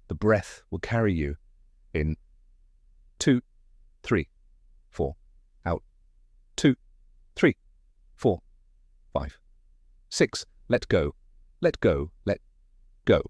The breath will carry you in 2, 3, 4, out, 2, 3, 4, 5, 6. Let go, let go, let go.